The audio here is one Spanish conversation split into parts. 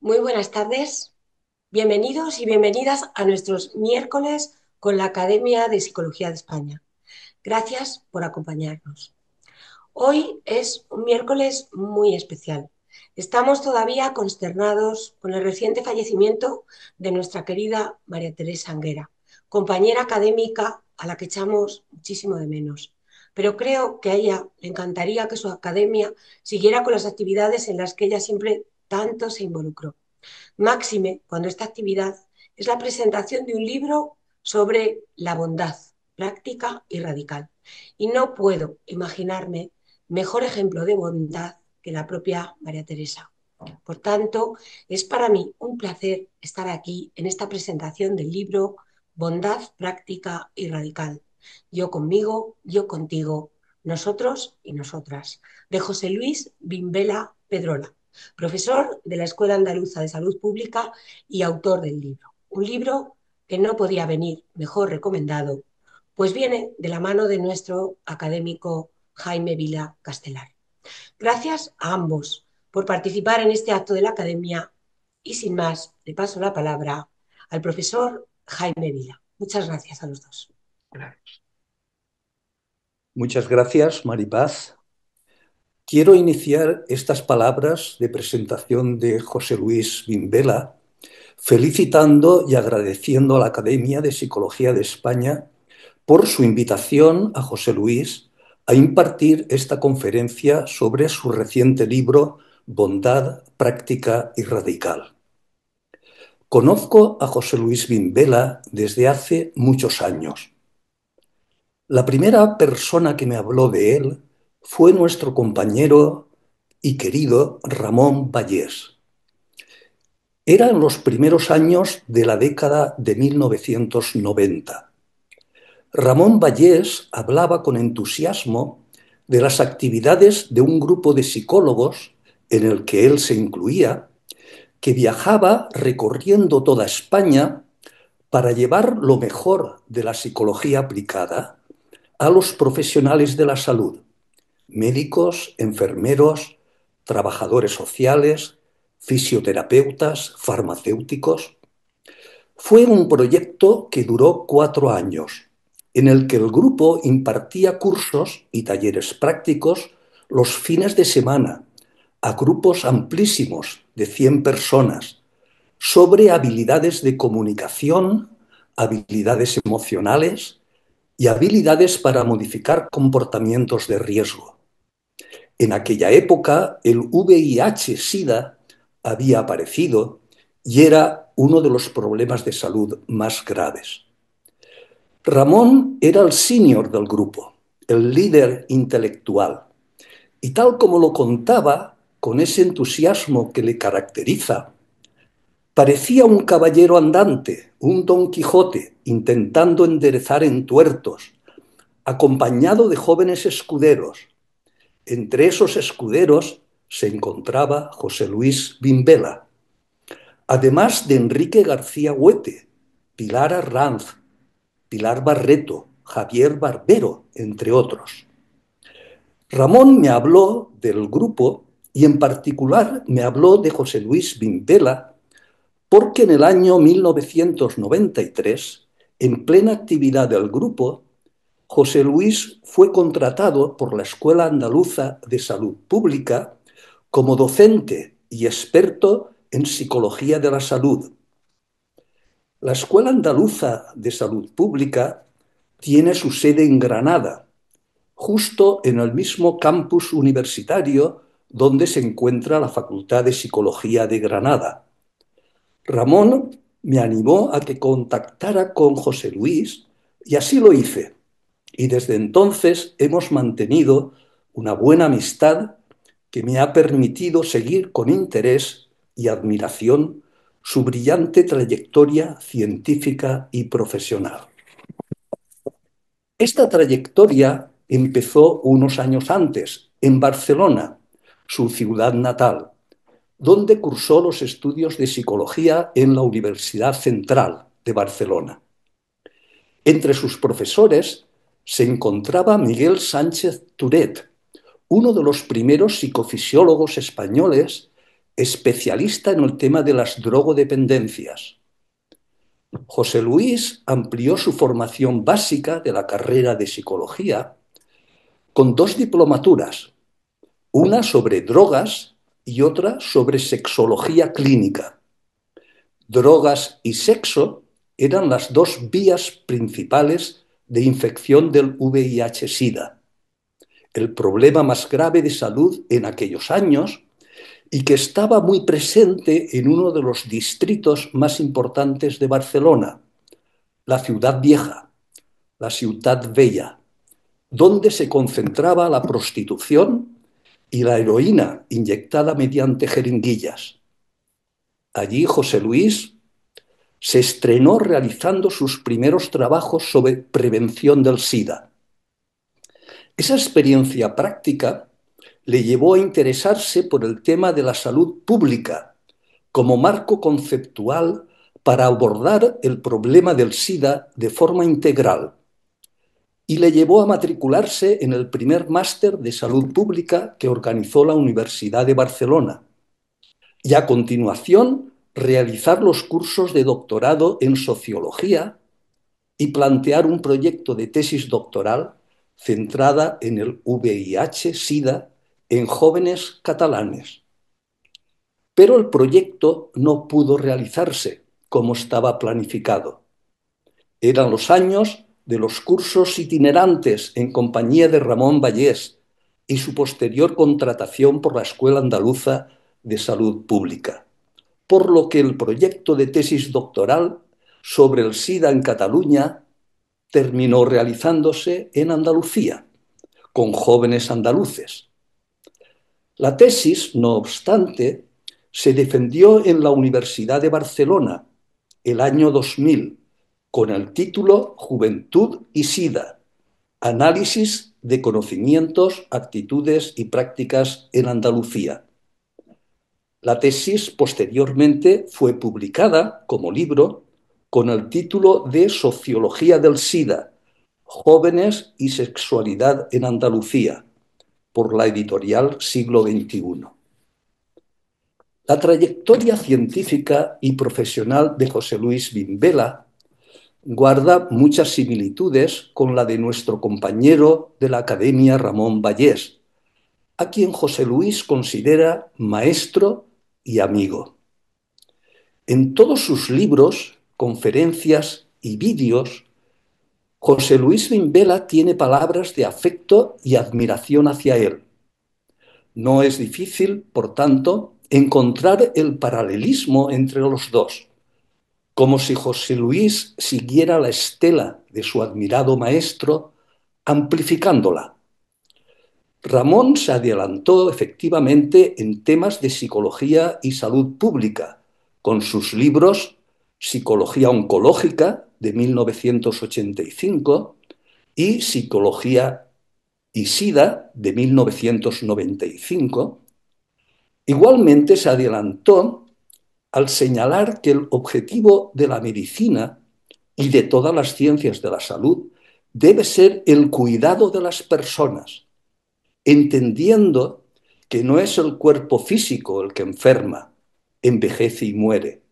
Muy buenas tardes. Bienvenidos y bienvenidas a nuestros miércoles con la Academia de Psicología de España. Gracias por acompañarnos. Hoy es un miércoles muy especial. Estamos todavía consternados con el reciente fallecimiento de nuestra querida María Teresa Anguera, compañera académica a la que echamos muchísimo de menos. Pero creo que a ella le encantaría que su academia siguiera con las actividades en las que ella siempre tanto se involucró. Máxime cuando esta actividad es la presentación de un libro sobre la bondad práctica y radical. Y no puedo imaginarme mejor ejemplo de bondad que la propia María Teresa. Por tanto, es para mí un placer estar aquí en esta presentación del libro Bondad práctica y radical. Yo conmigo, yo contigo, nosotros y nosotras, de José Luis Bimbela Pedrola, profesor de la Escuela Andaluza de Salud Pública y autor del libro. Un libro que no podía venir mejor recomendado, pues viene de la mano de nuestro académico Jaime Vila Castelar. Gracias a ambos por participar en este acto de la Academia y sin más, le paso la palabra al profesor Jaime Vila. Muchas gracias a los dos. Muchas gracias, Maripaz. Quiero iniciar estas palabras de presentación de José Luis Bimbela felicitando y agradeciendo a la Academia de Psicología de España por su invitación a José Luis a impartir esta conferencia sobre su reciente libro Bondad, práctica y radical. Conozco a José Luis Bimbela desde hace muchos años. La primera persona que me habló de él fue nuestro compañero y querido Ramón Vallés. Eran los primeros años de la década de 1990. Ramón Vallés hablaba con entusiasmo de las actividades de un grupo de psicólogos en el que él se incluía, que viajaba recorriendo toda España para llevar lo mejor de la psicología aplicada a los profesionales de la salud, médicos, enfermeros, trabajadores sociales, fisioterapeutas, farmacéuticos. Fue un proyecto que duró 4 años, en el que el grupo impartía cursos y talleres prácticos los fines de semana a grupos amplísimos de 100 personas sobre habilidades de comunicación, habilidades emocionales y habilidades para modificar comportamientos de riesgo. En aquella época, el VIH-Sida había aparecido y era uno de los problemas de salud más graves. Ramón era el senior del grupo, el líder intelectual, y tal como lo contaba, con ese entusiasmo que le caracteriza, parecía un caballero andante, un Don Quijote, intentando enderezar entuertos, acompañado de jóvenes escuderos. Entre esos escuderos se encontraba José Luis Bimbela, además de Enrique García Huete, Pilar Arranz, Pilar Barreto, Javier Barbero, entre otros. Ramón me habló del grupo y en particular me habló de José Luis Bimbela porque en el año 1993, en plena actividad del grupo, José Luis fue contratado por la Escuela Andaluza de Salud Pública como docente y experto en psicología de la salud. La Escuela Andaluza de Salud Pública tiene su sede en Granada, justo en el mismo campus universitario donde se encuentra la Facultad de Psicología de Granada. Ramón me animó a que contactara con José Luis y así lo hice. Y desde entonces hemos mantenido una buena amistad que me ha permitido seguir con interés y admiración su brillante trayectoria científica y profesional. Esta trayectoria empezó unos años antes, en Barcelona, su ciudad natal, donde cursó los estudios de psicología en la Universidad Central de Barcelona. Entre sus profesores se encontraba Miguel Sánchez Turet, uno de los primeros psicofisiólogos españoles especialista en el tema de las drogodependencias. José Luis amplió su formación básica de la carrera de psicología con 2 diplomaturas, una sobre drogas y otra sobre sexología clínica. Drogas y sexo eran las 2 vías principales de infección del VIH-Sida, el problema más grave de salud en aquellos años y que estaba muy presente en uno de los distritos más importantes de Barcelona, la Ciudad Vieja, la Ciutat Vella, donde se concentraba la prostitución y la heroína inyectada mediante jeringuillas. Allí José Luis se estrenó realizando sus primeros trabajos sobre prevención del SIDA. Esa experiencia práctica le llevó a interesarse por el tema de la salud pública como marco conceptual para abordar el problema del SIDA de forma integral y le llevó a matricularse en el primer máster de salud pública que organizó la Universidad de Barcelona y a continuación realizar los cursos de doctorado en sociología y plantear un proyecto de tesis doctoral centrada en el VIH-Sida en jóvenes catalanes. Pero el proyecto no pudo realizarse como estaba planificado. Eran los años de los cursos itinerantes en compañía de Ramón Vallès y su posterior contratación por la Escuela Andaluza de Salud Pública, por lo que el proyecto de tesis doctoral sobre el SIDA en Cataluña terminó realizándose en Andalucía, con jóvenes andaluces. La tesis, no obstante, se defendió en la Universidad de Barcelona el año 2000 con el título Juventud y SIDA, análisis de conocimientos, actitudes y prácticas en Andalucía. La tesis posteriormente fue publicada como libro con el título de Sociología del SIDA, Jóvenes y Sexualidad en Andalucía, por la editorial Siglo XXI. La trayectoria científica y profesional de José Luis Vimbela guarda muchas similitudes con la de nuestro compañero de la Academia Ramón Vallès, a quien José Luis considera maestro y amigo. En todos sus libros, conferencias y vídeos, José Luis Vimbela tiene palabras de afecto y admiración hacia él. No es difícil, por tanto, encontrar el paralelismo entre los dos, como si José Luis siguiera la estela de su admirado maestro, amplificándola. Ramón se adelantó efectivamente en temas de psicología y salud pública, con sus libros Psicología oncológica, de 1985, y Psicología y SIDA, de 1995. Igualmente se adelantó al señalar que el objetivo de la medicina y de todas las ciencias de la salud debe ser el cuidado de las personas, entendiendo que no es el cuerpo físico el que enferma, envejece y muere,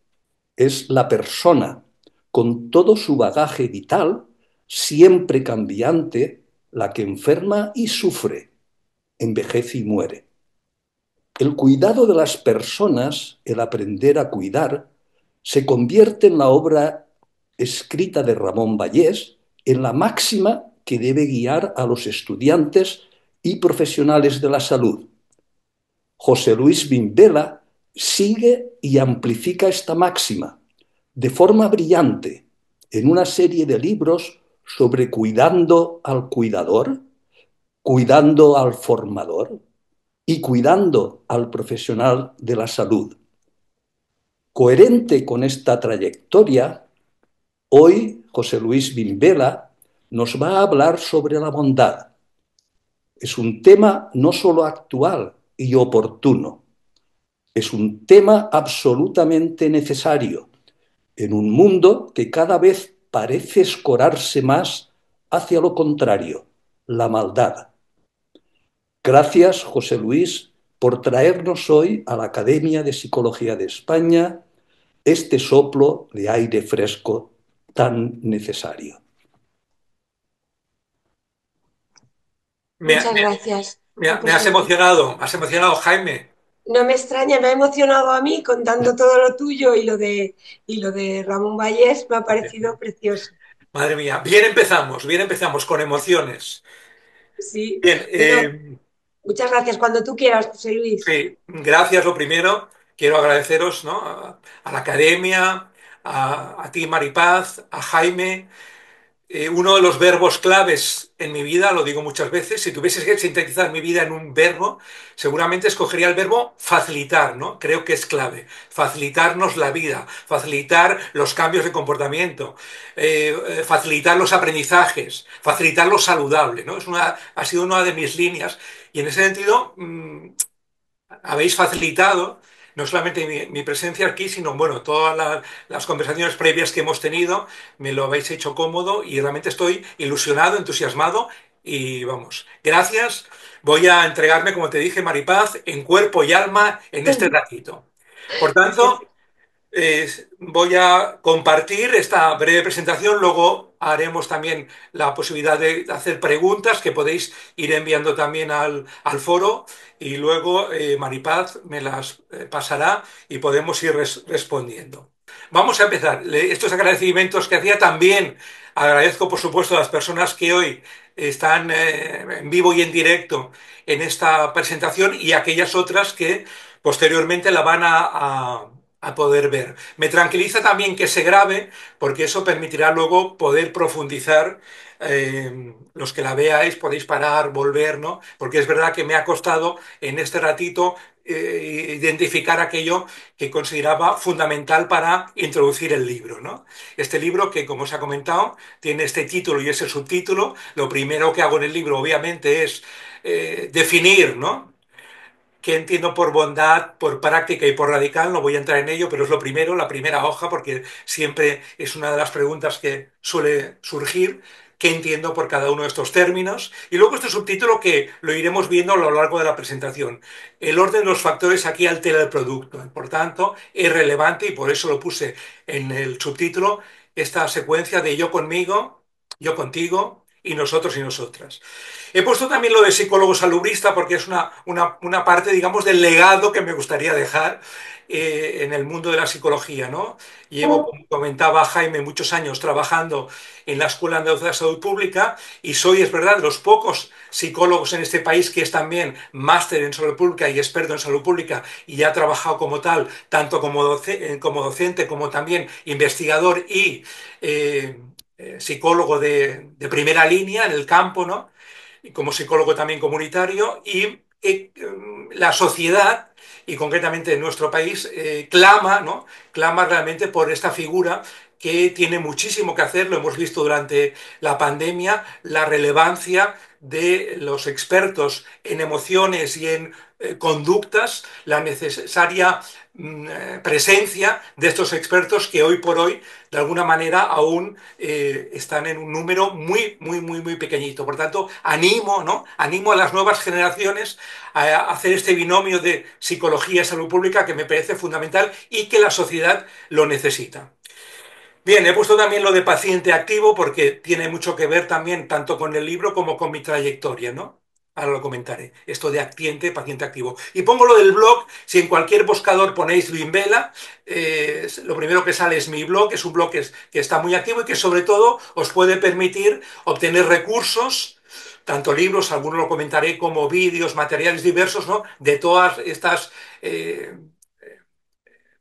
es la persona, con todo su bagaje vital, siempre cambiante, la que enferma y sufre, envejece y muere. El cuidado de las personas, el aprender a cuidar, se convierte en la obra escrita de Ramón Vallès en la máxima que debe guiar a los estudiantes y profesionales de la salud. José Luis Vimbela sigue y amplifica esta máxima de forma brillante en una serie de libros sobre cuidando al cuidador, cuidando al formador y cuidando al profesional de la salud. Coherente con esta trayectoria, hoy José Luis Vimbela nos va a hablar sobre la bondad. Es un tema no solo actual y oportuno, es un tema absolutamente necesario en un mundo que cada vez parece escorarse más hacia lo contrario, la maldad. Gracias, José Luis, por traernos hoy a la Academia de Psicología de España este soplo de aire fresco tan necesario. Me, Muchas me- gracias, me has emocionado, Jaime. no me extraña, me ha emocionado a mí contando todo lo tuyo y lo de Ramón Vallés me ha parecido precioso. Madre mía, bien empezamos con emociones. Sí, Bien, bueno, muchas gracias. Cuando tú quieras, José Luis. sí, gracias lo primero. Quiero agradeceros, ¿no? A la academia, a ti, Maripaz, a Jaime. Uno de los verbos claves en mi vida, lo digo muchas veces, si tuviese que sintetizar mi vida en un verbo, seguramente escogería el verbo facilitar, ¿no? Creo que es clave. Facilitarnos la vida, facilitar los cambios de comportamiento, facilitar los aprendizajes, facilitar lo saludable, ¿no? Ha sido una de mis líneas y en ese sentido habéis facilitado no solamente mi presencia aquí, sino bueno, todas las conversaciones previas que hemos tenido, me lo habéis hecho cómodo y realmente estoy ilusionado, entusiasmado y vamos, gracias. Voy a entregarme, como te dije, Maripaz, en cuerpo y alma en este ratito. Por tanto, voy a compartir esta breve presentación, luego haremos también la posibilidad de hacer preguntas que podéis ir enviando también al foro y luego Maripaz me las pasará y podemos ir respondiendo. Vamos a empezar. Estos agradecimientos que hacía también agradezco, por supuesto, a las personas que hoy están en vivo y en directo en esta presentación y aquellas otras que posteriormente la van a poder ver. Me tranquiliza también que se grabe, porque eso permitirá luego poder profundizar. Los que la veáis podéis parar, volver, ¿no? Porque es verdad que me ha costado en este ratito identificar aquello que consideraba fundamental para introducir el libro, ¿no? Este libro que, como os ha comentado, tiene este título y ese subtítulo. Lo primero que hago en el libro, obviamente, es definir, ¿no? ¿Qué entiendo por bondad, por práctica y por radical? No voy a entrar en ello, pero es lo primero, la primera hoja, porque siempre es una de las preguntas que suele surgir. ¿Qué entiendo por cada uno de estos términos? Y luego este subtítulo que lo iremos viendo a lo largo de la presentación. El orden de los factores aquí altera el producto. Por tanto, es relevante y por eso lo puse en el subtítulo, esta secuencia de yo conmigo, yo contigo y nosotros y nosotras. He puesto también lo de psicólogo salubrista porque es una parte, digamos, del legado que me gustaría dejar en el mundo de la psicología, ¿no? Llevo, como comentaba Jaime, muchos años trabajando en la Escuela Andaluza de Salud Pública y soy, es verdad, de los pocos psicólogos en este país que es también máster en salud pública y experto en salud pública y ya ha trabajado como tal, tanto como docente como también investigador y psicólogo de primera línea en el campo, ¿no? Y como psicólogo también comunitario, y la sociedad, y concretamente en nuestro país, clama, ¿no? Clama realmente por esta figura que tiene muchísimo que hacer, lo hemos visto durante la pandemia, la relevancia de los expertos en emociones y en conductas, la necesaria presencia de estos expertos que hoy por hoy, de alguna manera, aún están en un número muy pequeñito. Por tanto, animo, ¿no? Animo a las nuevas generaciones a hacer este binomio de psicología y salud pública que me parece fundamental y que la sociedad lo necesita. Bien, he puesto también lo de paciente activo porque tiene mucho que ver también tanto con el libro como con mi trayectoria, ¿no? Ahora lo comentaré, esto de actiente, paciente activo. Y pongo lo del blog, si en cualquier buscador ponéis Bimbela, lo primero que sale es mi blog, es un blog que está muy activo y que sobre todo os puede permitir obtener recursos, tanto libros, algunos lo comentaré, como vídeos, materiales diversos, ¿no? De todas estas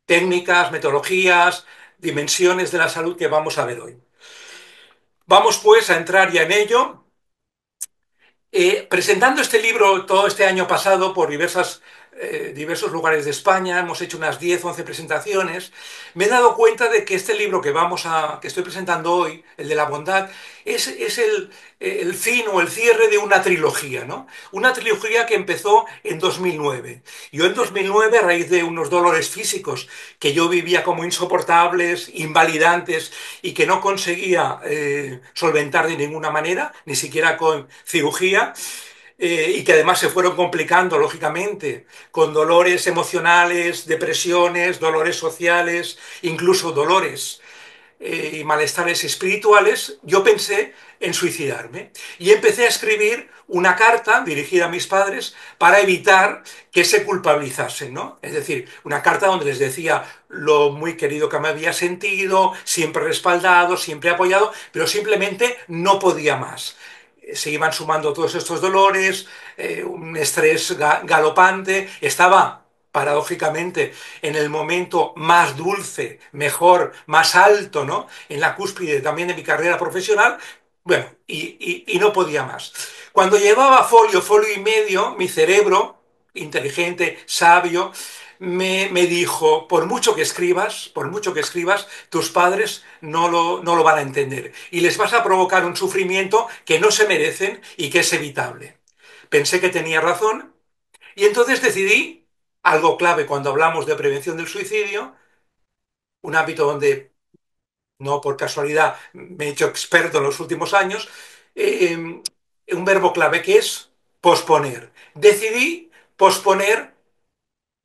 técnicas, metodologías, dimensiones de la salud que vamos a ver hoy. Vamos pues a entrar ya en ello. Presentando este libro todo este año pasado por diversos lugares de España, hemos hecho unas 10 11 presentaciones, me he dado cuenta de que este libro que estoy presentando hoy, el de la bondad, es el fin o el cierre de una trilogía, ¿no? Una trilogía que empezó en 2009. Yo en 2009, a raíz de unos dolores físicos que yo vivía como insoportables, invalidantes y que no conseguía solventar de ninguna manera, ni siquiera con cirugía, y que además se fueron complicando, lógicamente, con dolores emocionales, depresiones, dolores sociales, incluso dolores y malestares espirituales, yo pensé en suicidarme. Y empecé a escribir una carta dirigida a mis padres para evitar que se culpabilizasen, ¿no? Es decir, una carta donde les decía lo muy querido que me había sentido, siempre respaldado, siempre apoyado, pero simplemente no podía más. Se iban sumando todos estos dolores, un estrés galopante, estaba paradójicamente en el momento más dulce, mejor, más alto, ¿no? En la cúspide también de mi carrera profesional, bueno, y no podía más. Cuando llevaba folio, folio y medio, mi cerebro, inteligente, sabio, me dijo, por mucho que escribas, tus padres no lo van a entender y les vas a provocar un sufrimiento que no se merecen y que es evitable. Pensé que tenía razón y entonces decidí, algo clave cuando hablamos de prevención del suicidio, un ámbito donde no por casualidad me he hecho experto en los últimos años, eh, un verbo clave que es posponer. Decidí posponer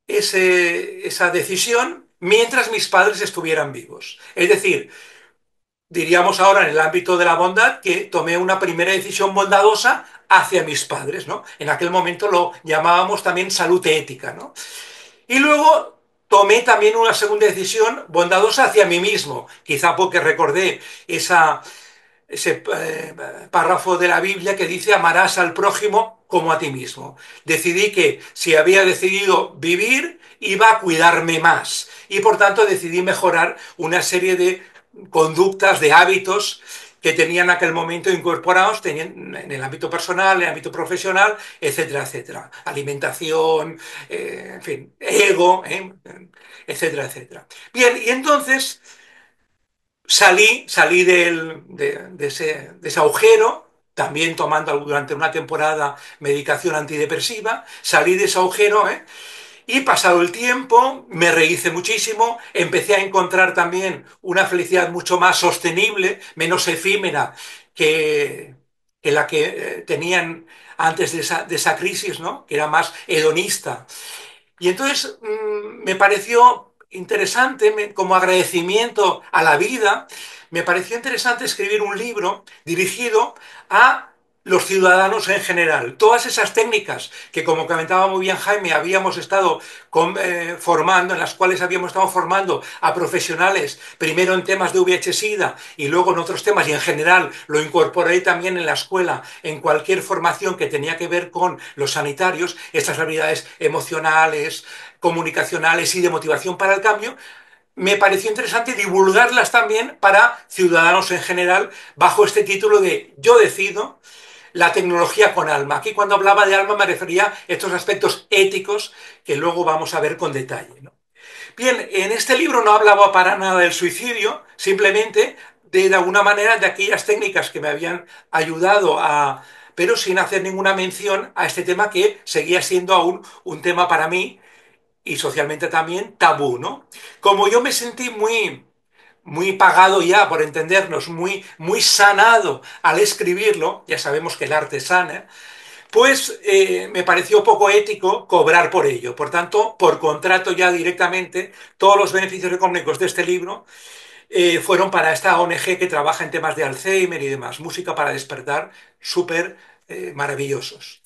esa decisión mientras mis padres estuvieran vivos. Es decir, diríamos ahora en el ámbito de la bondad que tomé una primera decisión bondadosa hacia mis padres, ¿no? En aquel momento lo llamábamos también salud ética, ¿no? Y luego tomé también una segunda decisión bondadosa hacia mí mismo, quizá porque recordé ese párrafo de la Biblia que dice amarás al prójimo como a ti mismo. Decidí que si había decidido vivir, iba a cuidarme más y por tanto decidí mejorar una serie de conductas, de hábitos que tenía en aquel momento incorporados tenían en el ámbito personal, en el ámbito profesional, etcétera, etcétera. Alimentación, en fin, ego, etcétera, etcétera. Bien, y entonces salí de ese agujero, también tomando durante una temporada medicación antidepresiva, salí de ese agujero, ¿eh? Y pasado el tiempo, me rehice muchísimo, empecé a encontrar también una felicidad mucho más sostenible, menos efímera que, que la que tenían antes de esa crisis, ¿no? Que era más hedonista. Y entonces me pareció interesante, como agradecimiento a la vida, me pareció interesante escribir un libro dirigido a los ciudadanos en general. Todas esas técnicas que, como comentaba muy bien Jaime, habíamos estado formando, en las cuales habíamos estado formando a profesionales, primero en temas de VIH-Sida y luego en otros temas, y en general lo incorporé también en la escuela, en cualquier formación que tenía que ver con los sanitarios, estas habilidades emocionales, comunicacionales y de motivación para el cambio, me pareció interesante divulgarlas también para ciudadanos en general bajo este título de Yo decido, la tecnología con alma. Aquí cuando hablaba de alma me refería a estos aspectos éticos que luego vamos a ver con detalle, ¿no? Bien, en este libro no hablaba para nada del suicidio, simplemente de alguna manera de aquellas técnicas que me habían ayudado a, pero sin hacer ninguna mención a este tema que seguía siendo aún un tema para mí y socialmente también tabú, ¿no? Como yo me sentí muy pagado ya, por entendernos, muy sanado al escribirlo, ya sabemos que el arte sana, pues me pareció poco ético cobrar por ello. Por tanto, por contrato ya directamente, todos los beneficios económicos de este libro fueron para esta ONG que trabaja en temas de Alzheimer y demás. Música para despertar, súper maravillosos.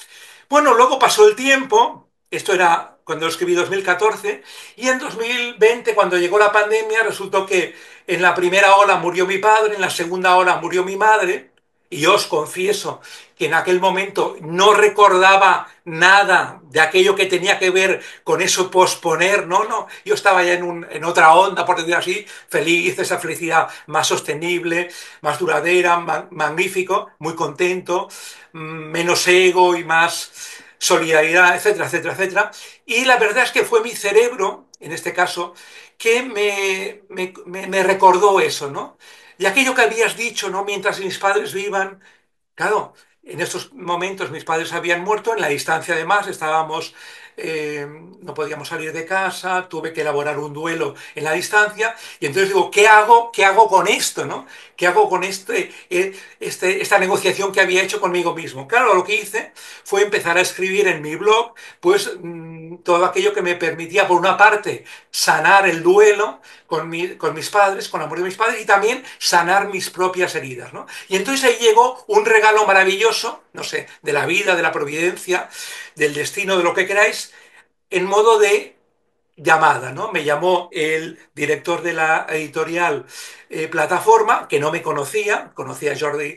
Bueno, luego pasó el tiempo, esto era cuando lo escribí 2014, y en 2020, cuando llegó la pandemia, resultó que en la primera ola murió mi padre, en la segunda ola murió mi madre, y yo os confieso que en aquel momento no recordaba nada de aquello que tenía que ver con eso posponer, no, yo estaba ya en otra onda, por decirlo así, feliz, esa felicidad más sostenible, más duradera, magnífico, muy contento, menos ego y más solidaridad, etcétera, etcétera, etcétera. Y la verdad es que fue mi cerebro, en este caso, que me recordó eso, ¿no? Y aquello que habías dicho, ¿no? Mientras mis padres vivan, claro, en estos momentos mis padres habían muerto, en la distancia además, estábamos no podíamos salir de casa, tuve que elaborar un duelo en la distancia, y entonces digo, ¿qué hago? ¿Qué hago con esto, no? ¿Qué hago con esta negociación que había hecho conmigo mismo? Claro, lo que hice fue empezar a escribir en mi blog, pues todo aquello que me permitía, por una parte, sanar el duelo con mis padres, con la muerte de mis padres, y también sanar mis propias heridas, ¿no? Y entonces ahí llegó un regalo maravilloso, no sé, de la vida, de la providencia, del destino, de lo que queráis, en modo de llamada, ¿no? Me llamó el director de la editorial Plataforma, que no me conocía, conocía a Jordi,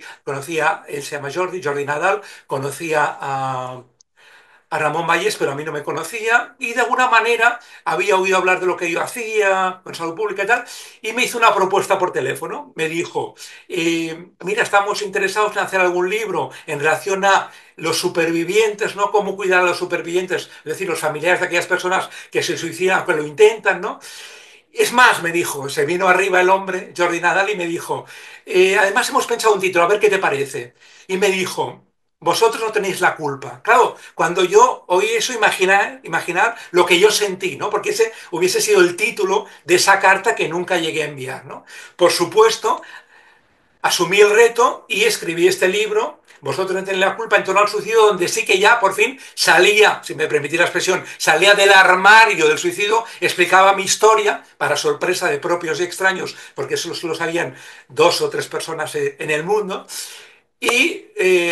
él se llama Jordi, Jordi Nadal, conocía a Ramón Vallés, pero a mí no me conocía, y de alguna manera había oído hablar de lo que yo hacía con salud pública y tal, y me hizo una propuesta por teléfono. Me dijo, mira, estamos interesados en hacer algún libro en relación a los supervivientes, ¿no? Cómo cuidar a los supervivientes, es decir, los familiares de aquellas personas que se suicidan, que lo intentan, ¿no? Es más, me dijo, se vino arriba el hombre, Jordi Nadal, y me dijo, además hemos pensado un título, a ver qué te parece. Y me dijo, vosotros no tenéis la culpa. Claro, cuando yo oí eso, imaginar lo que yo sentí, ¿no? Porque ese hubiese sido el título de esa carta que nunca llegué a enviar, ¿no? Por supuesto, asumí el reto y escribí este libro, Vosotros no tenéis la culpa, en torno al suicidio, donde sí que ya por fin salía, si me permitís la expresión, salía del armario del suicidio, explicaba mi historia, para sorpresa de propios y extraños, porque eso solo sabían 2 o 3 personas en el mundo, y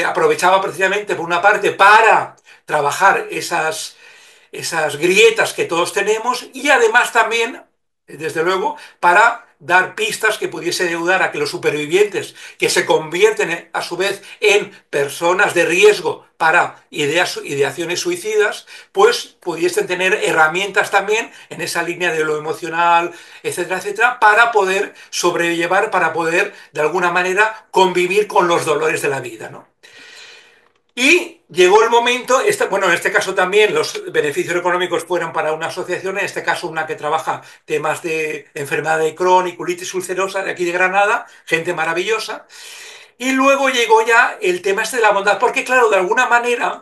aprovechaba precisamente, por una parte, para trabajar esas grietas que todos tenemos, y además también, desde luego, para dar pistas que pudiesen ayudar a que los supervivientes, que se convierten a su vez en personas de riesgo para ideaciones suicidas, pues pudiesen tener herramientas también en esa línea de lo emocional, etcétera, etcétera, para poder sobrellevar, para poder de alguna manera convivir con los dolores de la vida, ¿no? Y llegó el momento, bueno, en este caso también los beneficios económicos fueron para una asociación, en este caso una que trabaja temas de enfermedad de Crohn y colitis ulcerosa de aquí de Granada, gente maravillosa. Y luego llegó ya el tema este de la bondad, porque claro, de alguna manera,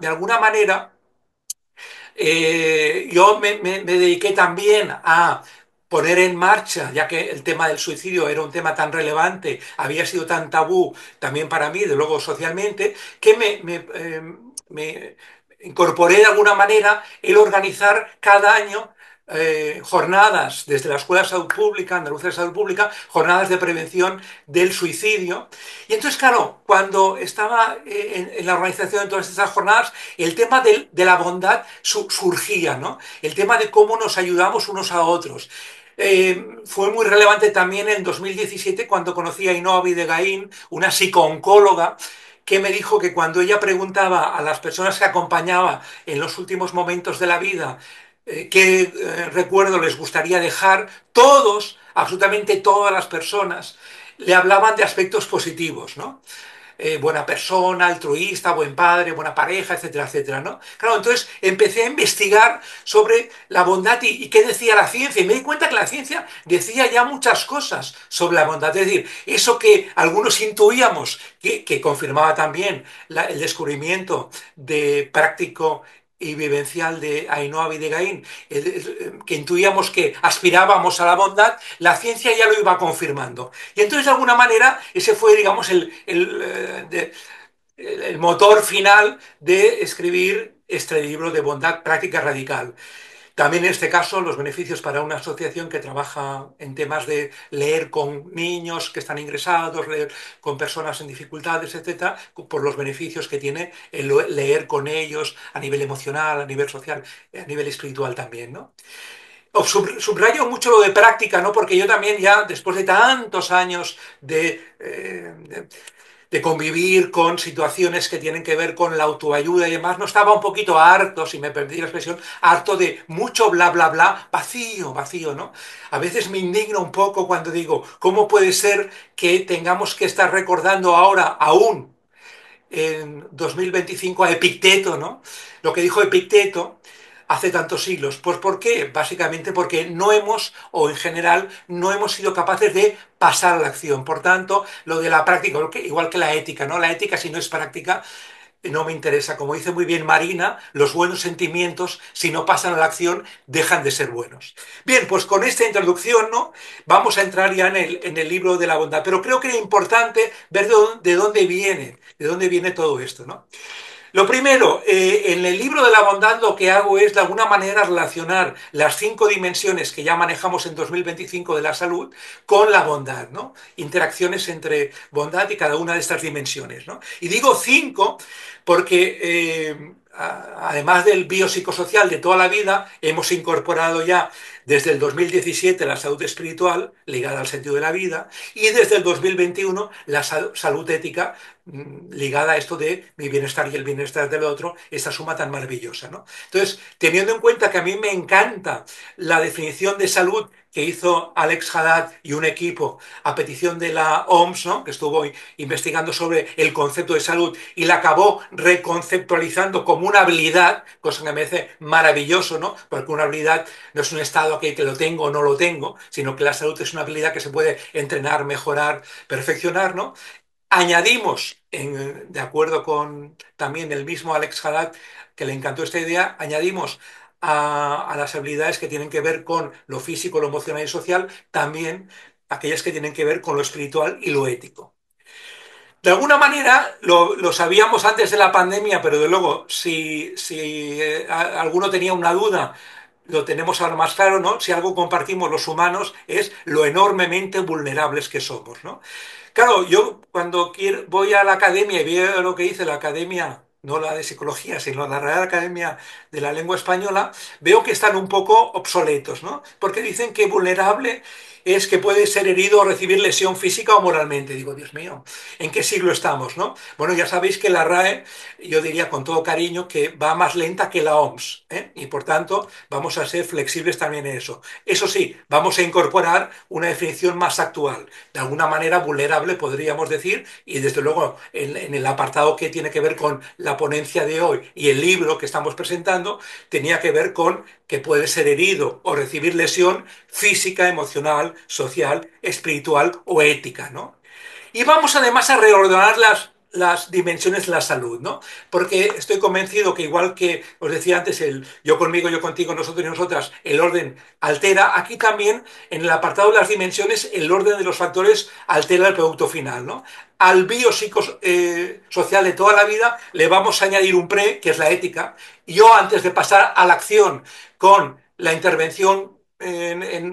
yo me dediqué también a poner en marcha, ya que el tema del suicidio era un tema tan relevante, había sido tan tabú también para mí, de luego socialmente, que me incorporé de alguna manera el organizar cada año jornadas desde la Escuela de Salud Pública, Andalucía de Salud Pública, jornadas de prevención del suicidio. Y entonces, claro, cuando estaba en la organización de todas estas jornadas, el tema de la bondad surgía, ¿no? El tema de cómo nos ayudamos unos a otros. Fue muy relevante también en 2017 cuando conocí a Ainhoa Videgaín, una psicooncóloga, que me dijo que cuando ella preguntaba a las personas que acompañaba en los últimos momentos de la vida qué recuerdo les gustaría dejar, todos, absolutamente todas las personas, le hablaban de aspectos positivos, ¿no? Buena persona, altruista, buen padre, buena pareja, etcétera, etcétera, ¿no? Claro, entonces empecé a investigar sobre la bondad y qué decía la ciencia, y me di cuenta que la ciencia decía ya muchas cosas sobre la bondad, es decir, eso que algunos intuíamos, que confirmaba también el descubrimiento de práctico y vivencial de Ainhoa Videgaín, que intuíamos que aspirábamos a la bondad, la ciencia ya lo iba confirmando. Y entonces, de alguna manera, ese fue, digamos, el motor final de escribir este libro de bondad práctica radical. También en este caso los beneficios para una asociación que trabaja en temas de leer con niños que están ingresados, leer con personas en dificultades, etcétera, por los beneficios que tiene el leer con ellos a nivel emocional, a nivel social, a nivel espiritual también, ¿no? Subrayo mucho lo de práctica, ¿no? Porque yo también ya, después de tantos años de convivir con situaciones que tienen que ver con la autoayuda y demás, no estaba un poquito harto, si me permitís la expresión, harto de mucho bla, bla, bla, vacío, vacío, ¿no? A veces me indigno un poco cuando digo, ¿cómo puede ser que tengamos que estar recordando ahora, aún, en 2025 a Epicteto, ¿no? Lo que dijo Epicteto hace tantos siglos. Pues ¿por qué? Básicamente porque no hemos, o en general, no hemos sido capaces de pasar a la acción. Por tanto, lo de la práctica, igual que la ética, ¿no? La ética, si no es práctica, no me interesa. Como dice muy bien Marina, los buenos sentimientos, si no pasan a la acción, dejan de ser buenos. Bien, pues con esta introducción, ¿no? Vamos a entrar ya en el libro de la bondad. Pero creo que es importante ver de dónde viene todo esto, ¿no? Lo primero, en el libro de la bondad lo que hago es de alguna manera relacionar las 5 dimensiones que ya manejamos en 2025 de la salud con la bondad, ¿no? Interacciones entre bondad y cada una de estas dimensiones, ¿no? Y digo 5 porque además del biopsicosocial de toda la vida, hemos incorporado ya desde el 2017 la salud espiritual ligada al sentido de la vida y desde el 2021 la salud ética ligada a esto de mi bienestar y el bienestar del otro, esta suma tan maravillosa, ¿no? Entonces, teniendo en cuenta que a mí me encanta la definición de salud que hizo Alex Haddad y un equipo a petición de la OMS, ¿no? Que estuvo investigando sobre el concepto de salud y la acabó reconceptualizando como una habilidad, cosa que me parece maravilloso, ¿no? Porque una habilidad no es un estado que lo tengo o no lo tengo, sino que la salud es una habilidad que se puede entrenar, mejorar, perfeccionar, ¿no? Añadimos, de acuerdo con también el mismo Alex Haddad, que le encantó esta idea, añadimos a las habilidades que tienen que ver con lo físico, lo emocional y social, también aquellas que tienen que ver con lo espiritual y lo ético. De alguna manera lo sabíamos antes de la pandemia, pero de luego, si alguno tenía una duda, lo tenemos ahora más claro, ¿no? Si algo compartimos los humanos es lo enormemente vulnerables que somos, ¿no? Claro, yo cuando voy a la academia y veo lo que dice la academia, no la de psicología, sino la Real Academia de la Lengua Española, veo que están un poco obsoletos, ¿no? Porque dicen que vulnerable es que puede ser herido o recibir lesión física o moralmente. Digo, Dios mío, ¿en qué siglo estamos, no? Bueno, ya sabéis que la RAE, yo diría con todo cariño, que va más lenta que la OMS, ¿eh? Y por tanto, vamos a ser flexibles también en eso. Eso sí, vamos a incorporar una definición más actual, de alguna manera vulnerable, podríamos decir, y desde luego en el apartado que tiene que ver con la ponencia de hoy y el libro que estamos presentando, tenía que ver con que puede ser herido o recibir lesión física, emocional, social, espiritual o ética, ¿no? Y vamos además a reordenar las dimensiones de la salud, ¿no? Porque estoy convencido que igual que os decía antes, el yo conmigo, yo contigo, nosotros y nosotras, el orden altera, aquí también en el apartado de las dimensiones el orden de los factores altera el producto final, ¿no? Al biopsicosocial de toda la vida le vamos a añadir un pre, que es la ética. Yo antes de pasar a la acción con la intervención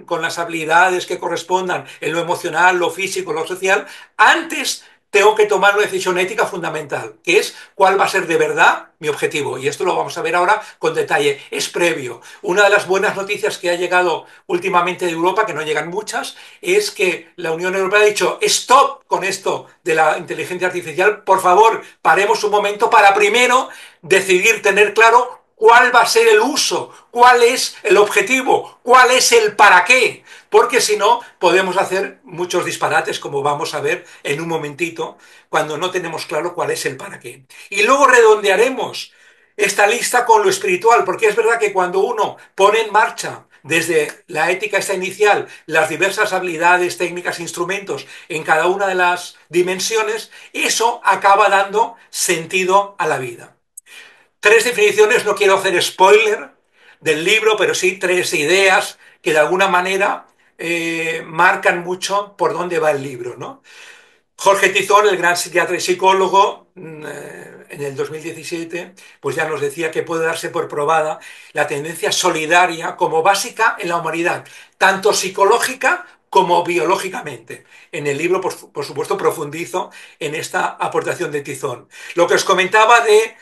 con las habilidades que correspondan en lo emocional, lo físico, lo social, antes tengo que tomar una decisión ética fundamental, que es cuál va a ser de verdad mi objetivo. Y esto lo vamos a ver ahora con detalle. Es previo. Una de las buenas noticias que ha llegado últimamente de Europa, que no llegan muchas, es que la Unión Europea ha dicho, stop con esto de la inteligencia artificial, por favor, paremos un momento para primero decidir, tener claro cuál va a ser el uso, cuál es el objetivo, cuál es el para qué, porque si no podemos hacer muchos disparates, como vamos a ver en un momentito, cuando no tenemos claro cuál es el para qué. Y luego redondearemos esta lista con lo espiritual, porque es verdad que cuando uno pone en marcha desde la ética esta inicial las diversas habilidades, técnicas, instrumentos en cada una de las dimensiones, eso acaba dando sentido a la vida. 3 definiciones, no quiero hacer spoiler del libro, pero sí 3 ideas que de alguna manera marcan mucho por dónde va el libro, ¿no? Jorge Tizón, el gran psiquiatra y psicólogo, en el 2017, pues ya nos decía que puede darse por probada la tendencia solidaria como básica en la humanidad, tanto psicológica como biológicamente. En el libro, por supuesto, profundizo en esta aportación de Tizón. Lo que os comentaba de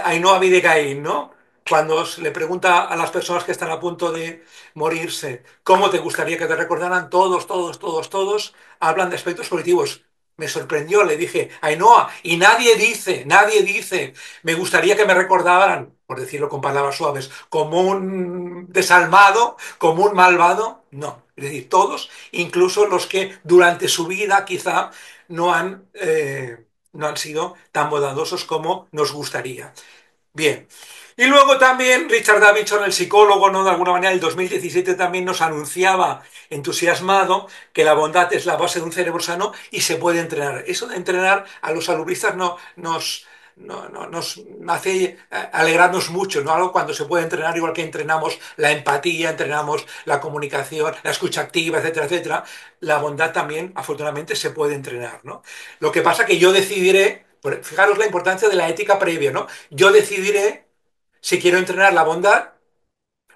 Ainhoa Bidegain, ¿no? Cuando le pregunta a las personas que están a punto de morirse, ¿cómo te gustaría que te recordaran? Todos, todos, todos, todos hablan de aspectos positivos. Me sorprendió, le dije, Ainhoa, y nadie dice, me gustaría que me recordaran, por decirlo con palabras suaves, como un desalmado, como un malvado. No, es decir, todos, incluso los que durante su vida quizá no han, no han sido tan bondadosos como nos gustaría. Bien. Y luego también Richard Davidson, el psicólogo, ¿no? De alguna manera, en el 2017 también nos anunciaba, entusiasmado, que la bondad es la base de un cerebro sano y se puede entrenar. Eso de entrenar a los salubristas no, nos hace alegrarnos mucho, ¿no? Algo cuando se puede entrenar, igual que entrenamos la empatía, entrenamos la comunicación, la escucha activa, etcétera, etcétera. La bondad también, afortunadamente, se puede entrenar, ¿no? Lo que pasa que yo decidiré, fijaros la importancia de la ética previa, ¿no? Yo decidiré si quiero entrenar la bondad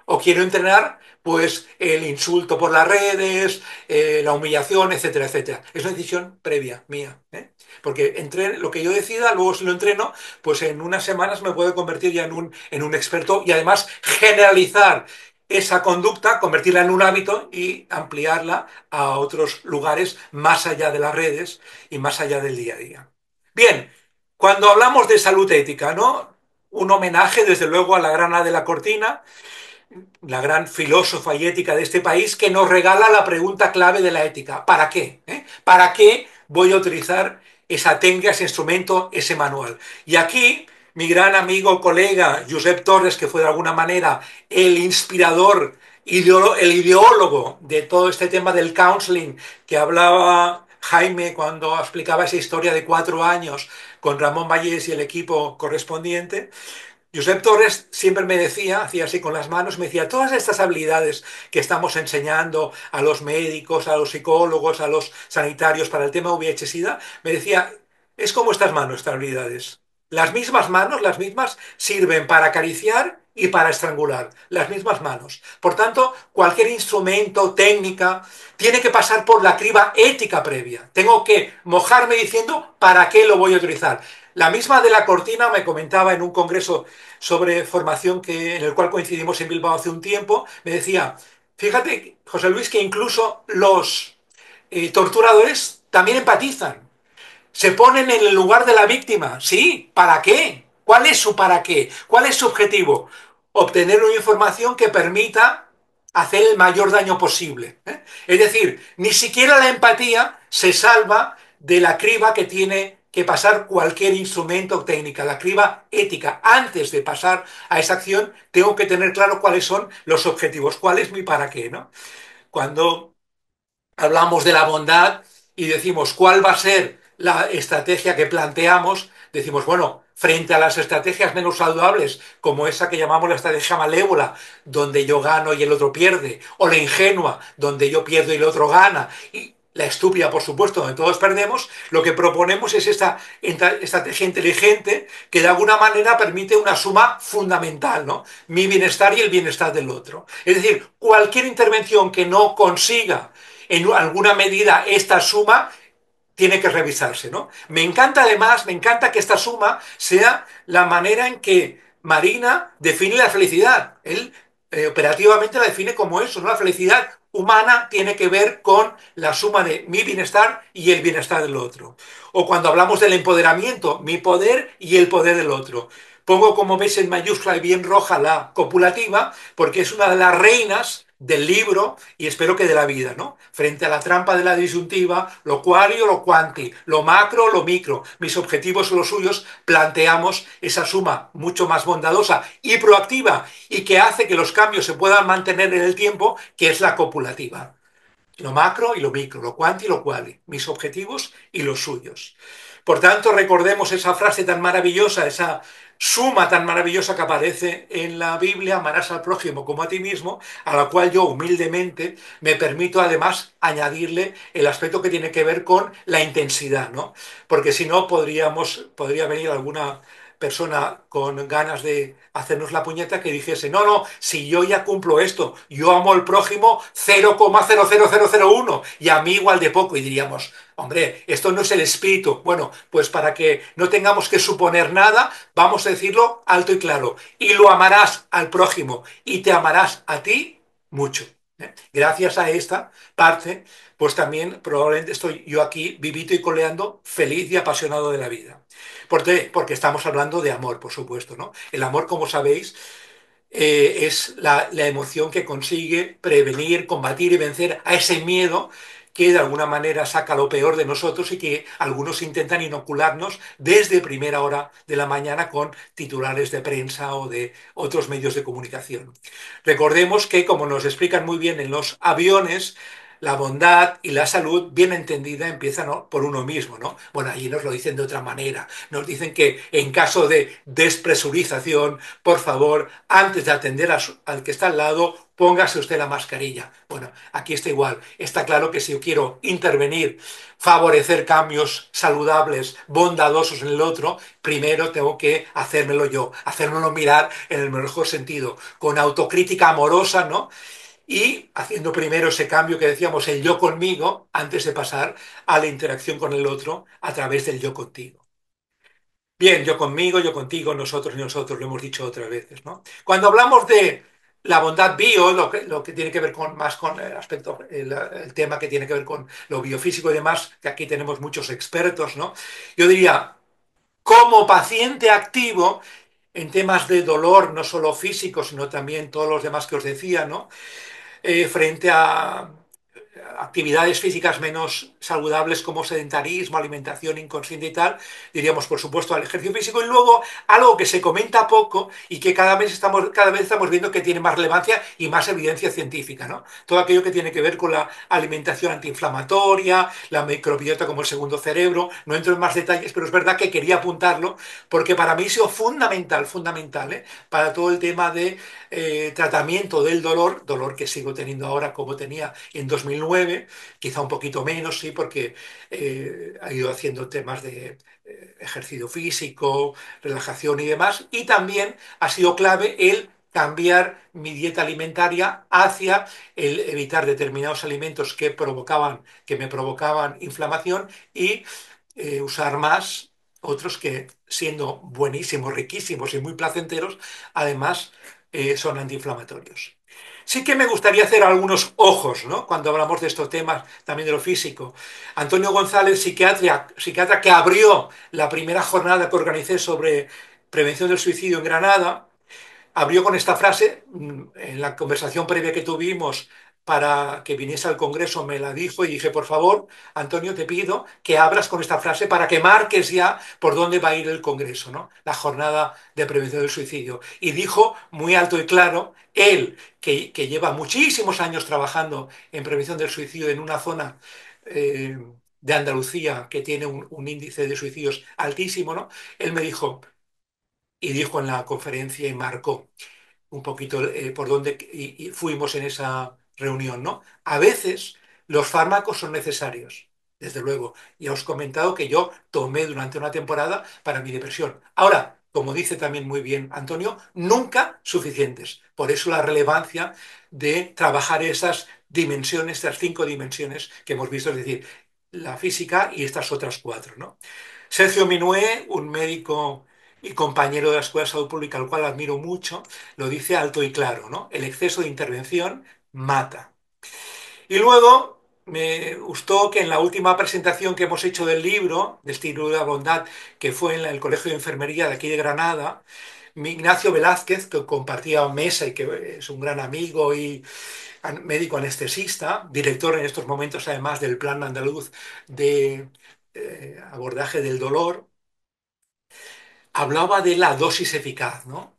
o quiero entrenar, pues, el insulto por las redes, la humillación, etcétera, etcétera. Es una decisión previa mía, ¿eh? Porque lo que yo decida, luego si lo entreno, pues en unas semanas me puedo convertir ya en un experto y además generalizar esa conducta, convertirla en un hábito y ampliarla a otros lugares más allá de las redes y más allá del día a día. Bien, cuando hablamos de salud ética, ¿no? Un homenaje, desde luego, a la grana de la Cortina, la gran filósofa y ética de este país, que nos regala la pregunta clave de la ética. ¿Para qué? ¿Para qué voy a utilizar esa técnica, ese instrumento, ese manual? Y aquí mi gran amigo, colega, Josep Torres, que fue de alguna manera el inspirador, el ideólogo de todo este tema del counseling que hablaba Jaime cuando explicaba esa historia de 4 años con Ramón Vallés y el equipo correspondiente. Josep Torres siempre me decía, hacía así con las manos, me decía, todas estas habilidades que estamos enseñando a los médicos, a los psicólogos, a los sanitarios para el tema VIH-Sida, me decía, es como estas manos, estas habilidades. Las mismas manos, las mismas, sirven para acariciar y para estrangular. Las mismas manos. Por tanto, cualquier instrumento, técnica, tiene que pasar por la criba ética previa. Tengo que mojarme diciendo para qué lo voy a utilizar. La misma de la Cortina me comentaba en un congreso sobre formación en el cual coincidimos en Bilbao hace un tiempo, me decía, fíjate, José Luis, que incluso los torturadores también empatizan. Se ponen en el lugar de la víctima. Sí, ¿para qué? ¿Cuál es su para qué? ¿Cuál es su objetivo? Obtener una información que permita hacer el mayor daño posible, ¿eh? Es decir, ni siquiera la empatía se salva de la criba que tiene que pasar cualquier instrumento o técnica, la criba ética. Antes de pasar a esa acción, tengo que tener claro cuáles son los objetivos, cuál es mi para qué, ¿no? Cuando hablamos de la bondad y decimos cuál va a ser la estrategia que planteamos, decimos, bueno, frente a las estrategias menos saludables, como esa que llamamos la estrategia malévola, donde yo gano y el otro pierde, o la ingenua, donde yo pierdo y el otro gana, y la estúpida, por supuesto, donde todos perdemos, lo que proponemos es esta estrategia inteligente que de alguna manera permite una suma fundamental, ¿no? Mi bienestar y el bienestar del otro. Es decir, cualquier intervención que no consiga en alguna medida esta suma tiene que revisarse, ¿no? Me encanta además, me encanta que esta suma sea la manera en que Marina define la felicidad. Él operativamente la define como eso, ¿no? La felicidad humana tiene que ver con la suma de mi bienestar y el bienestar del otro. O cuando hablamos del empoderamiento, mi poder y el poder del otro. Pongo, como veis, en mayúscula y bien roja la copulativa, porque es una de las reinas del libro y espero que de la vida, ¿no? Frente a la trampa de la disyuntiva, lo quali o lo quanti, lo macro o lo micro, mis objetivos o los suyos, planteamos esa suma mucho más bondadosa y proactiva y que hace que los cambios se puedan mantener en el tiempo, que es la copulativa. Lo macro y lo micro, lo quanti y lo quali, mis objetivos y los suyos. Por tanto, recordemos esa frase tan maravillosa, esa suma tan maravillosa que aparece en la Biblia, amarás al prójimo como a ti mismo, a la cual yo humildemente me permito además añadirle el aspecto que tiene que ver con la intensidad, ¿no? Porque si no, podría venir alguna persona con ganas de hacernos la puñeta que dijese, no, no, si yo ya cumplo esto, yo amo al prójimo 0,00001 y a mí igual de poco, y diríamos, hombre, esto no es el espíritu. Bueno, pues para que no tengamos que suponer nada, vamos a decirlo alto y claro, y lo amarás al prójimo y te amarás a ti mucho. Gracias a esta parte, pues también probablemente estoy yo aquí vivito y coleando, feliz y apasionado de la vida. ¿Por qué? Porque estamos hablando de amor, por supuesto, ¿no? El amor, como sabéis, es la emoción que consigue prevenir, combatir y vencer a ese miedo que de alguna manera saca lo peor de nosotros y que algunos intentan inocularnos desde primera hora de la mañana con titulares de prensa o de otros medios de comunicación. Recordemos que, como nos explican muy bien en los aviones, la bondad y la salud, bien entendida, empieza, ¿no?, por uno mismo, ¿no? Bueno, allí nos lo dicen de otra manera. Nos dicen que en caso de despresurización, por favor, antes de atender al que está al lado, póngase usted la mascarilla. Bueno, aquí está igual. Está claro que si yo quiero intervenir, favorecer cambios saludables, bondadosos en el otro, primero tengo que hacérmelo yo, hacérmelo mirar en el mejor sentido, con autocrítica amorosa, ¿no? Y haciendo primero ese cambio que decíamos, el yo conmigo, antes de pasar a la interacción con el otro a través del yo contigo. Bien, yo conmigo, yo contigo, nosotros y nosotros, lo hemos dicho otras veces, ¿no? Cuando hablamos de la bondad bio, lo que tiene que ver con más con el aspecto, el tema que tiene que ver con lo biofísico y demás, que aquí tenemos muchos expertos, ¿no? Yo diría, como paciente activo en temas de dolor, no solo físico, sino también todos los demás que os decía, ¿no? Frente a actividades físicas menos saludables como sedentarismo, alimentación inconsciente y tal, diríamos por supuesto al ejercicio físico y luego algo que se comenta poco y que cada vez estamos viendo que tiene más relevancia y más evidencia científica, ¿no? Todo aquello que tiene que ver con la alimentación antiinflamatoria, la microbiota como el segundo cerebro, no entro en más detalles, pero es verdad que quería apuntarlo porque para mí ha sido fundamental, fundamental, ¿eh?, para todo el tema de tratamiento del dolor, dolor que sigo teniendo ahora como tenía en 2009, quizá un poquito menos, sí, porque ha ido haciendo temas de ejercicio físico, relajación y demás, y también ha sido clave el cambiar mi dieta alimentaria hacia el evitar determinados alimentos que me provocaban inflamación y usar más otros que, siendo buenísimos, riquísimos y muy placenteros, además son antiinflamatorios. Sí que me gustaría hacer algunos ojos, ¿no?, cuando hablamos de estos temas, también de lo físico. Antonio González, psiquiatra que abrió la primera jornada que organicé sobre prevención del suicidio en Granada, abrió con esta frase, en la conversación previa que tuvimos para que viniese al Congreso, me la dijo y dije, por favor, Antonio, te pido que abras con esta frase para que marques ya por dónde va a ir el Congreso, ¿no?, la jornada de prevención del suicidio. Y dijo muy alto y claro, él, que lleva muchísimos años trabajando en prevención del suicidio en una zona de Andalucía que tiene un índice de suicidios altísimo, ¿no?, él me dijo, y dijo en la conferencia y marcó un poquito por dónde y fuimos en esa reunión, ¿no? A veces los fármacos son necesarios, desde luego. Ya os he comentado que yo tomé durante una temporada para mi depresión. Ahora, como dice también muy bien Antonio, nunca suficientes. Por eso la relevancia de trabajar esas dimensiones, estas 5 dimensiones que hemos visto, es decir, la física y estas otras 4, ¿no? Sergio Minué, un médico y compañero de la Escuela de Salud Pública, al cual admiro mucho, lo dice alto y claro, ¿no? El exceso de intervención mata. Y luego me gustó que en la última presentación que hemos hecho del libro, de Estilo de la Bondad, que fue en el Colegio de Enfermería de aquí de Granada, Ignacio Velázquez, que compartía mesa y que es un gran amigo y médico anestesista, director en estos momentos además del Plan Andaluz de abordaje del dolor, hablaba de la dosis eficaz, ¿no?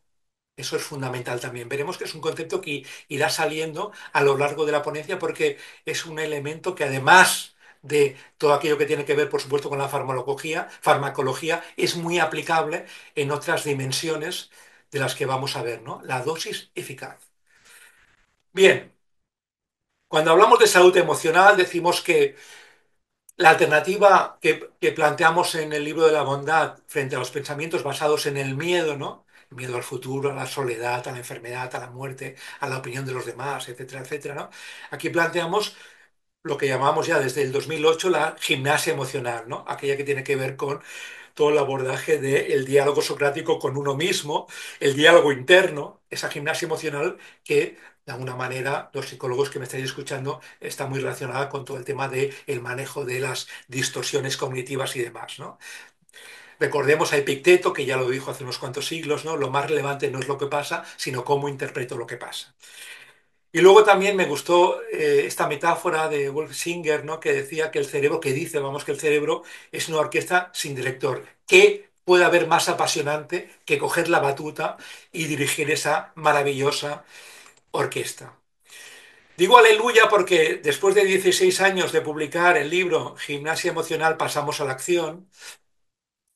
Eso es fundamental también. Veremos que es un concepto que irá saliendo a lo largo de la ponencia porque es un elemento que además de todo aquello que tiene que ver, por supuesto, con la farmacología, es muy aplicable en otras dimensiones de las que vamos a ver, ¿no? La dosis eficaz. Bien, cuando hablamos de salud emocional decimos que la alternativa que planteamos en el libro de la bondad frente a los pensamientos basados en el miedo, ¿no? El miedo al futuro, a la soledad, a la enfermedad, a la muerte, a la opinión de los demás, etcétera, etcétera, ¿no? Aquí planteamos lo que llamamos ya desde el 2008 la gimnasia emocional, ¿no? Aquella que tiene que ver con todo el abordaje del diálogo socrático con uno mismo, el diálogo interno, esa gimnasia emocional que, de alguna manera, los psicólogos que me estáis escuchando, está muy relacionada con todo el tema del manejo de las distorsiones cognitivas y demás, ¿no? Recordemos a Epicteto, que ya lo dijo hace unos cuantos siglos, ¿no? Lo más relevante no es lo que pasa, sino cómo interpreto lo que pasa. Y luego también me gustó esta metáfora de Wolf Singer, ¿no?, que decía que el cerebro, que dice, vamos, que el cerebro es una orquesta sin director. ¿Qué puede haber más apasionante que coger la batuta y dirigir esa maravillosa orquesta? Digo aleluya porque después de 16 años de publicar el libro Gimnasia Emocional pasamos a la acción,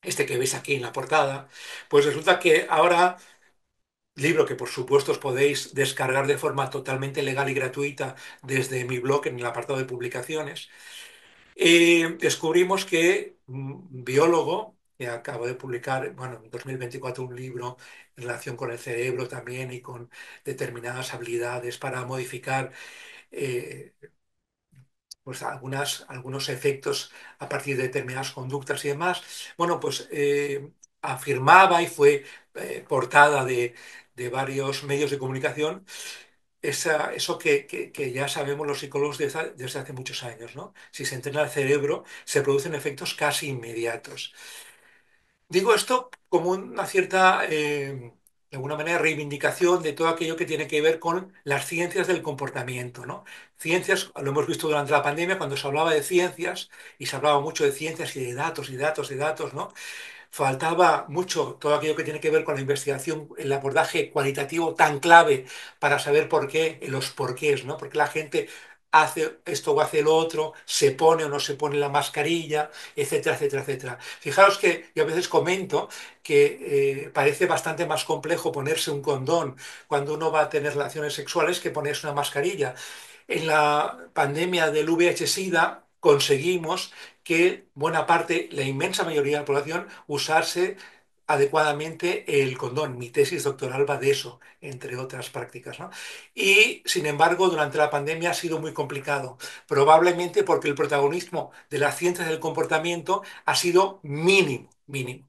este que veis aquí en la portada, pues resulta que ahora, libro que por supuesto os podéis descargar de forma totalmente legal y gratuita desde mi blog en el apartado de publicaciones, descubrimos que un biólogo que acaba de publicar, bueno, en 2024 un libro en relación con el cerebro también y con determinadas habilidades para modificar eh, pues algunos efectos a partir de determinadas conductas y demás, bueno, pues afirmaba y fue portada de varios medios de comunicación eso que ya sabemos los psicólogos desde hace muchos años, ¿no? Si se entrena el cerebro, se producen efectos casi inmediatos. Digo esto como una cierta, de alguna manera, reivindicación de todo aquello que tiene que ver con las ciencias del comportamiento, ¿no? Ciencias, lo hemos visto durante la pandemia, cuando se hablaba de ciencias, y se hablaba mucho de ciencias y de datos y datos y datos, ¿no? Faltaba mucho todo aquello que tiene que ver con la investigación, el abordaje cualitativo tan clave para saber por qué, los porqués, ¿no? Porque la gente hace esto o hace lo otro, se pone o no se pone la mascarilla, etcétera, etcétera, etcétera. Fijaos que yo a veces comento que parece bastante más complejo ponerse un condón cuando uno va a tener relaciones sexuales que ponerse una mascarilla. En la pandemia del VIH-Sida conseguimos que buena parte, la inmensa mayoría de la población, usase adecuadamente el condón. Mi tesis doctoral va de eso, entre otras prácticas, ¿no? Y, sin embargo, durante la pandemia ha sido muy complicado, probablemente porque el protagonismo de las ciencias del comportamiento ha sido mínimo, mínimo.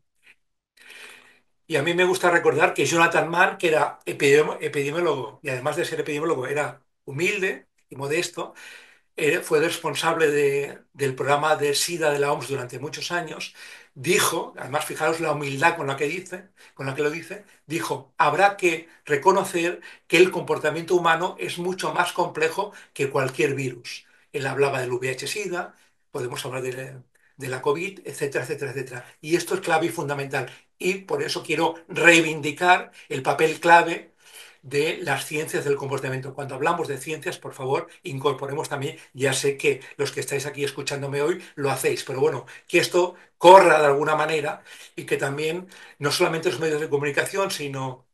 Y a mí me gusta recordar que Jonathan Mann, que era epidemiólogo, y además de ser epidemiólogo, era humilde y modesto, fue responsable del programa de SIDA de la OMS durante muchos años, dijo, además fijaros la humildad con la que dice, con la que lo dice, dijo, habrá que reconocer que el comportamiento humano es mucho más complejo que cualquier virus. Él hablaba del VIH-Sida, podemos hablar de la COVID, etcétera, etcétera, etcétera. Y esto es clave y fundamental. Y por eso quiero reivindicar el papel clave de las ciencias del comportamiento. Cuando hablamos de ciencias, por favor, incorporemos también, ya sé que los que estáis aquí escuchándome hoy lo hacéis, pero bueno, que esto corra de alguna manera y que también no solamente los medios de comunicación, sino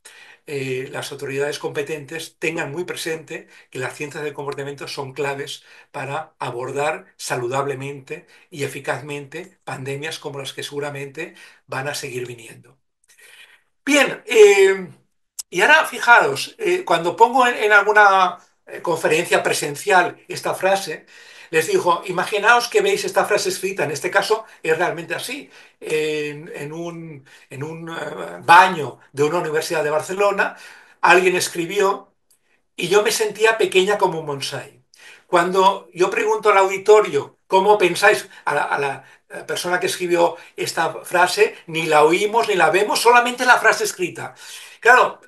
las autoridades competentes tengan muy presente que las ciencias del comportamiento son claves para abordar saludablemente y eficazmente pandemias como las que seguramente van a seguir viniendo. Bien, y ahora fijaros, cuando pongo en alguna conferencia presencial esta frase, les digo, imaginaos que veis esta frase escrita, en este caso es realmente así, en un baño de una universidad de Barcelona, alguien escribió y yo me sentía pequeña como un bonsái. Cuando yo pregunto al auditorio cómo pensáis, a la persona que escribió esta frase, ni la oímos ni la vemos, solamente la frase escrita. Claro,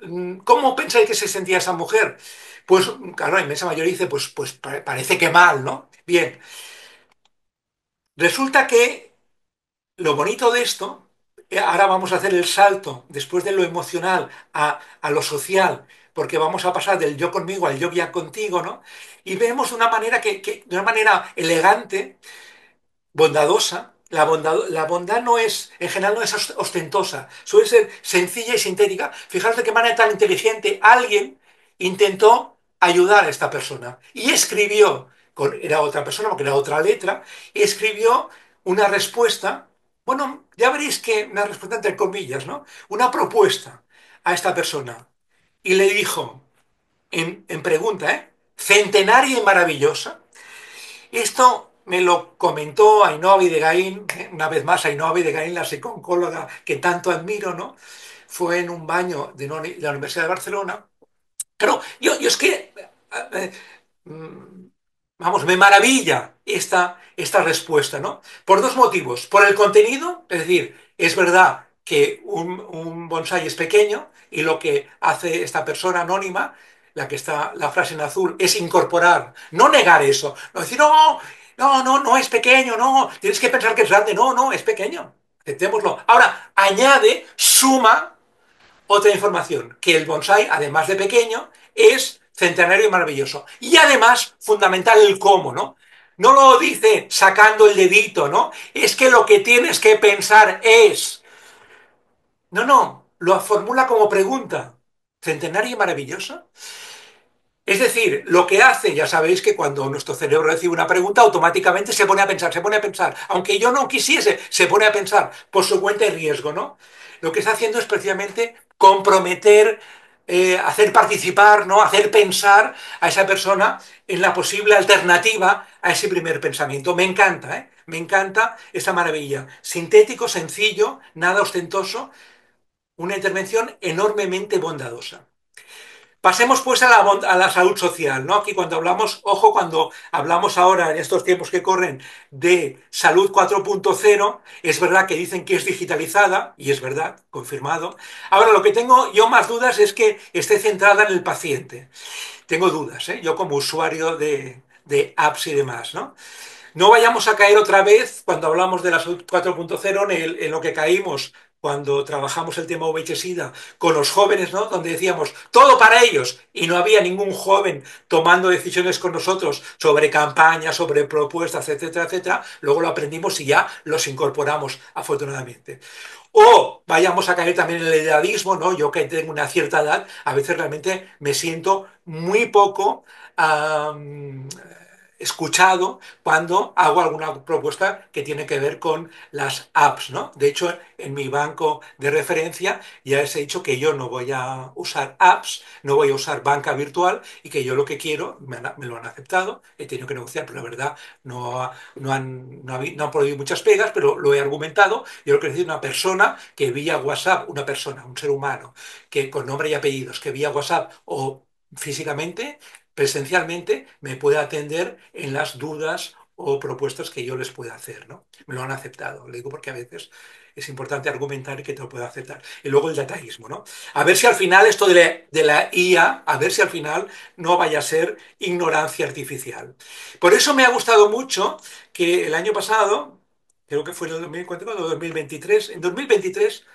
¿cómo pensáis que se sentía esa mujer? Pues, claro, la inmensa mayoría dice, pues parece que mal, ¿no? Bien, resulta que lo bonito de esto, ahora vamos a hacer el salto después de lo emocional a lo social, porque vamos a pasar del yo conmigo al yo ya contigo, ¿no? Y vemos de una manera de una manera elegante, bondadosa. La bondad no es, en general no es ostentosa, suele ser sencilla y sintética. Fijaros de qué manera tan inteligente alguien intentó ayudar a esta persona y escribió, era otra persona porque era otra letra, y escribió una respuesta, bueno, ya veréis que una respuesta entre comillas, ¿no? Una propuesta a esta persona. Y le dijo, en pregunta, centenaria y maravillosa, esto me lo comentó Ainhoa Bidegain, una vez más Ainhoa Bidegain, la psicóloga que tanto admiro, ¿no? Fue en un baño de la Universidad de Barcelona. Claro, yo es que, eh, mm, vamos, me maravilla esta respuesta, ¿no? Por dos motivos. Por el contenido, es decir, es verdad que un bonsái es pequeño y lo que hace esta persona anónima, la que está la frase en azul, es incorporar, no negar eso, no decir, no, no, no, no es pequeño, no, tienes que pensar que es grande, no, no, es pequeño, aceptémoslo. Ahora, suma otra información, que el bonsái, además de pequeño, es centenario y maravilloso. Y además, fundamental el cómo, ¿no? No lo dice sacando el dedito, ¿no? Es que lo que tienes que pensar es... No, no, lo formula como pregunta. ¿Centenario y maravilloso? Es decir, lo que hace, ya sabéis que cuando nuestro cerebro recibe una pregunta, automáticamente se pone a pensar, se pone a pensar. Aunque yo no quisiese, se pone a pensar por su cuenta y riesgo, ¿no? Lo que está haciendo es precisamente comprometer, hacer participar, ¿no? Hacer pensar a esa persona en la posible alternativa a ese primer pensamiento. Me encanta, ¿eh? Me encanta esta maravilla. Sintético, sencillo, nada ostentoso, una intervención enormemente bondadosa. Pasemos pues a a la salud social, ¿no? Aquí cuando hablamos, ojo, cuando hablamos ahora en estos tiempos que corren de salud 4.0, es verdad que dicen que es digitalizada, y es verdad, confirmado. Ahora, lo que tengo yo más dudas es que esté centrada en el paciente. Tengo dudas, ¿eh? Yo como usuario de apps y demás, ¿no? No vayamos a caer otra vez cuando hablamos de la salud 4.0 en lo que caímos cuando trabajamos el tema VIH-Sida con los jóvenes, ¿no? Donde decíamos todo para ellos y no había ningún joven tomando decisiones con nosotros sobre campañas, sobre propuestas, etcétera, etcétera. Luego lo aprendimos y ya los incorporamos, afortunadamente. O vayamos a caer también en el edadismo, ¿no? Yo que tengo una cierta edad, a veces realmente me siento muy poco escuchado cuando hago alguna propuesta que tiene que ver con las apps, ¿no? De hecho, en mi banco de referencia ya les he dicho que yo no voy a usar apps, no voy a usar banca virtual y que yo lo que quiero, me lo han aceptado, he tenido que negociar, pero la verdad no han podido muchas pegas, pero lo he argumentado. Yo lo que necesito es una persona que vía WhatsApp, una persona, un ser humano, que con nombre y apellidos, que vía WhatsApp o físicamente presencialmente me puede atender en las dudas o propuestas que yo les pueda hacer, ¿no? Me lo han aceptado, lo digo porque a veces es importante argumentar y que te lo pueda aceptar. Y luego el dataísmo, ¿no? A ver si al final esto de la IA, a ver si al final no vaya a ser ignorancia artificial. Por eso me ha gustado mucho que el año pasado, creo que fue en el 2023, en 2023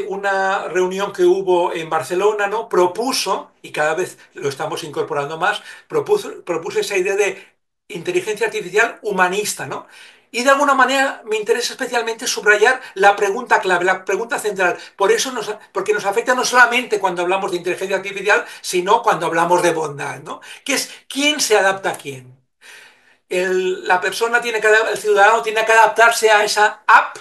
una reunión que hubo en Barcelona, ¿no? Propuso, y cada vez lo estamos incorporando más, propuso esa idea de inteligencia artificial humanista, ¿no? Y de alguna manera me interesa especialmente subrayar la pregunta clave, la pregunta central. Por eso porque nos afecta no solamente cuando hablamos de inteligencia artificial, sino cuando hablamos de bondad, ¿no? Que es quién se adapta a quién. El ciudadano tiene que adaptarse a esa app,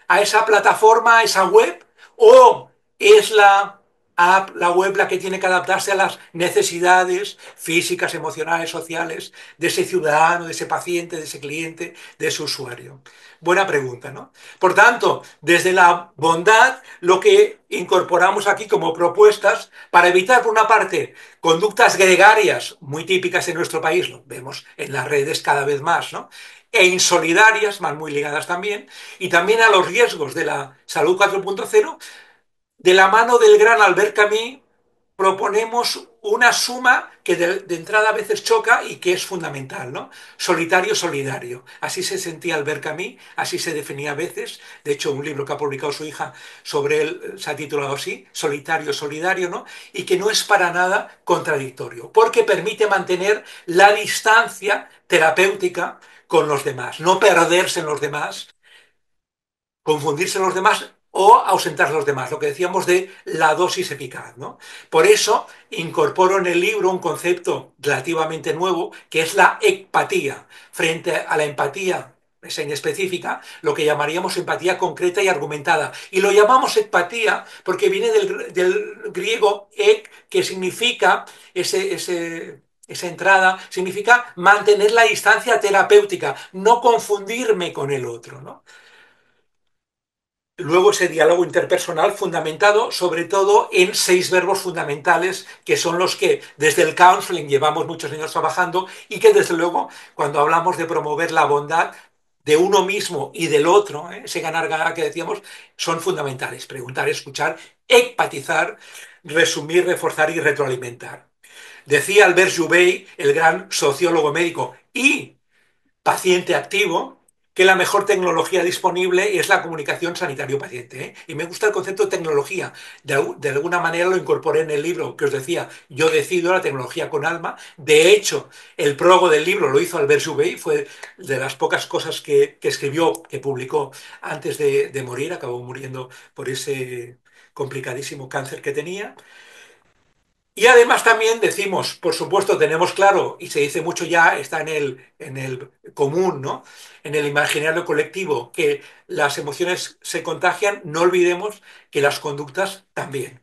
a esa plataforma, a esa web, o es la app, la web, la que tiene que adaptarse a las necesidades físicas, emocionales, sociales de ese ciudadano, de ese paciente, de ese cliente, de ese usuario. Buena pregunta, ¿no? Por tanto, desde la bondad, lo que incorporamos aquí como propuestas para evitar, por una parte, conductas gregarias muy típicas en nuestro país, lo vemos en las redes cada vez más, ¿no? E insolidarias, van muy ligadas también, y también a los riesgos de la salud 4.0, de la mano del gran Albert Camus, proponemos una suma que de entrada a veces choca y que es fundamental, ¿no? Solitario, solidario. Así se sentía Albert Camus, así se definía a veces. De hecho, un libro que ha publicado su hija sobre él se ha titulado así, Solitario, solidario, ¿no? Y que no es para nada contradictorio, porque permite mantener la distancia terapéutica con los demás, no perderse en los demás, confundirse los demás o ausentar los demás, lo que decíamos de la dosis eficaz, ¿no? Por eso incorporo en el libro un concepto relativamente nuevo, que es la empatía, frente a la empatía esa inespecífica, lo que llamaríamos empatía concreta y argumentada. Y lo llamamos empatía porque viene del griego ek, que significa esa entrada, significa mantener la distancia terapéutica, no confundirme con el otro, ¿no? Luego ese diálogo interpersonal fundamentado sobre todo en 6 verbos fundamentales que son los que desde el counseling llevamos muchos años trabajando y que desde luego cuando hablamos de promover la bondad de uno mismo y del otro, ese ganar-ganar que decíamos, son fundamentales. Preguntar, escuchar, empatizar, resumir, reforzar y retroalimentar. Decía Albert Joubert, el gran sociólogo médico y paciente activo, que la mejor tecnología disponible es la comunicación sanitario-paciente, ¿eh? Y me gusta el concepto de tecnología. De alguna manera lo incorporé en el libro que os decía, Yo decido, la tecnología con alma. De hecho, el prólogo del libro lo hizo Albert Jouvet, fue de las pocas cosas que escribió, que publicó antes de morir, acabó muriendo por ese complicadísimo cáncer que tenía. Y además también decimos, por supuesto, tenemos claro, y se dice mucho ya, está en el común, ¿no? En el imaginario colectivo, que las emociones se contagian, no olvidemos que las conductas también.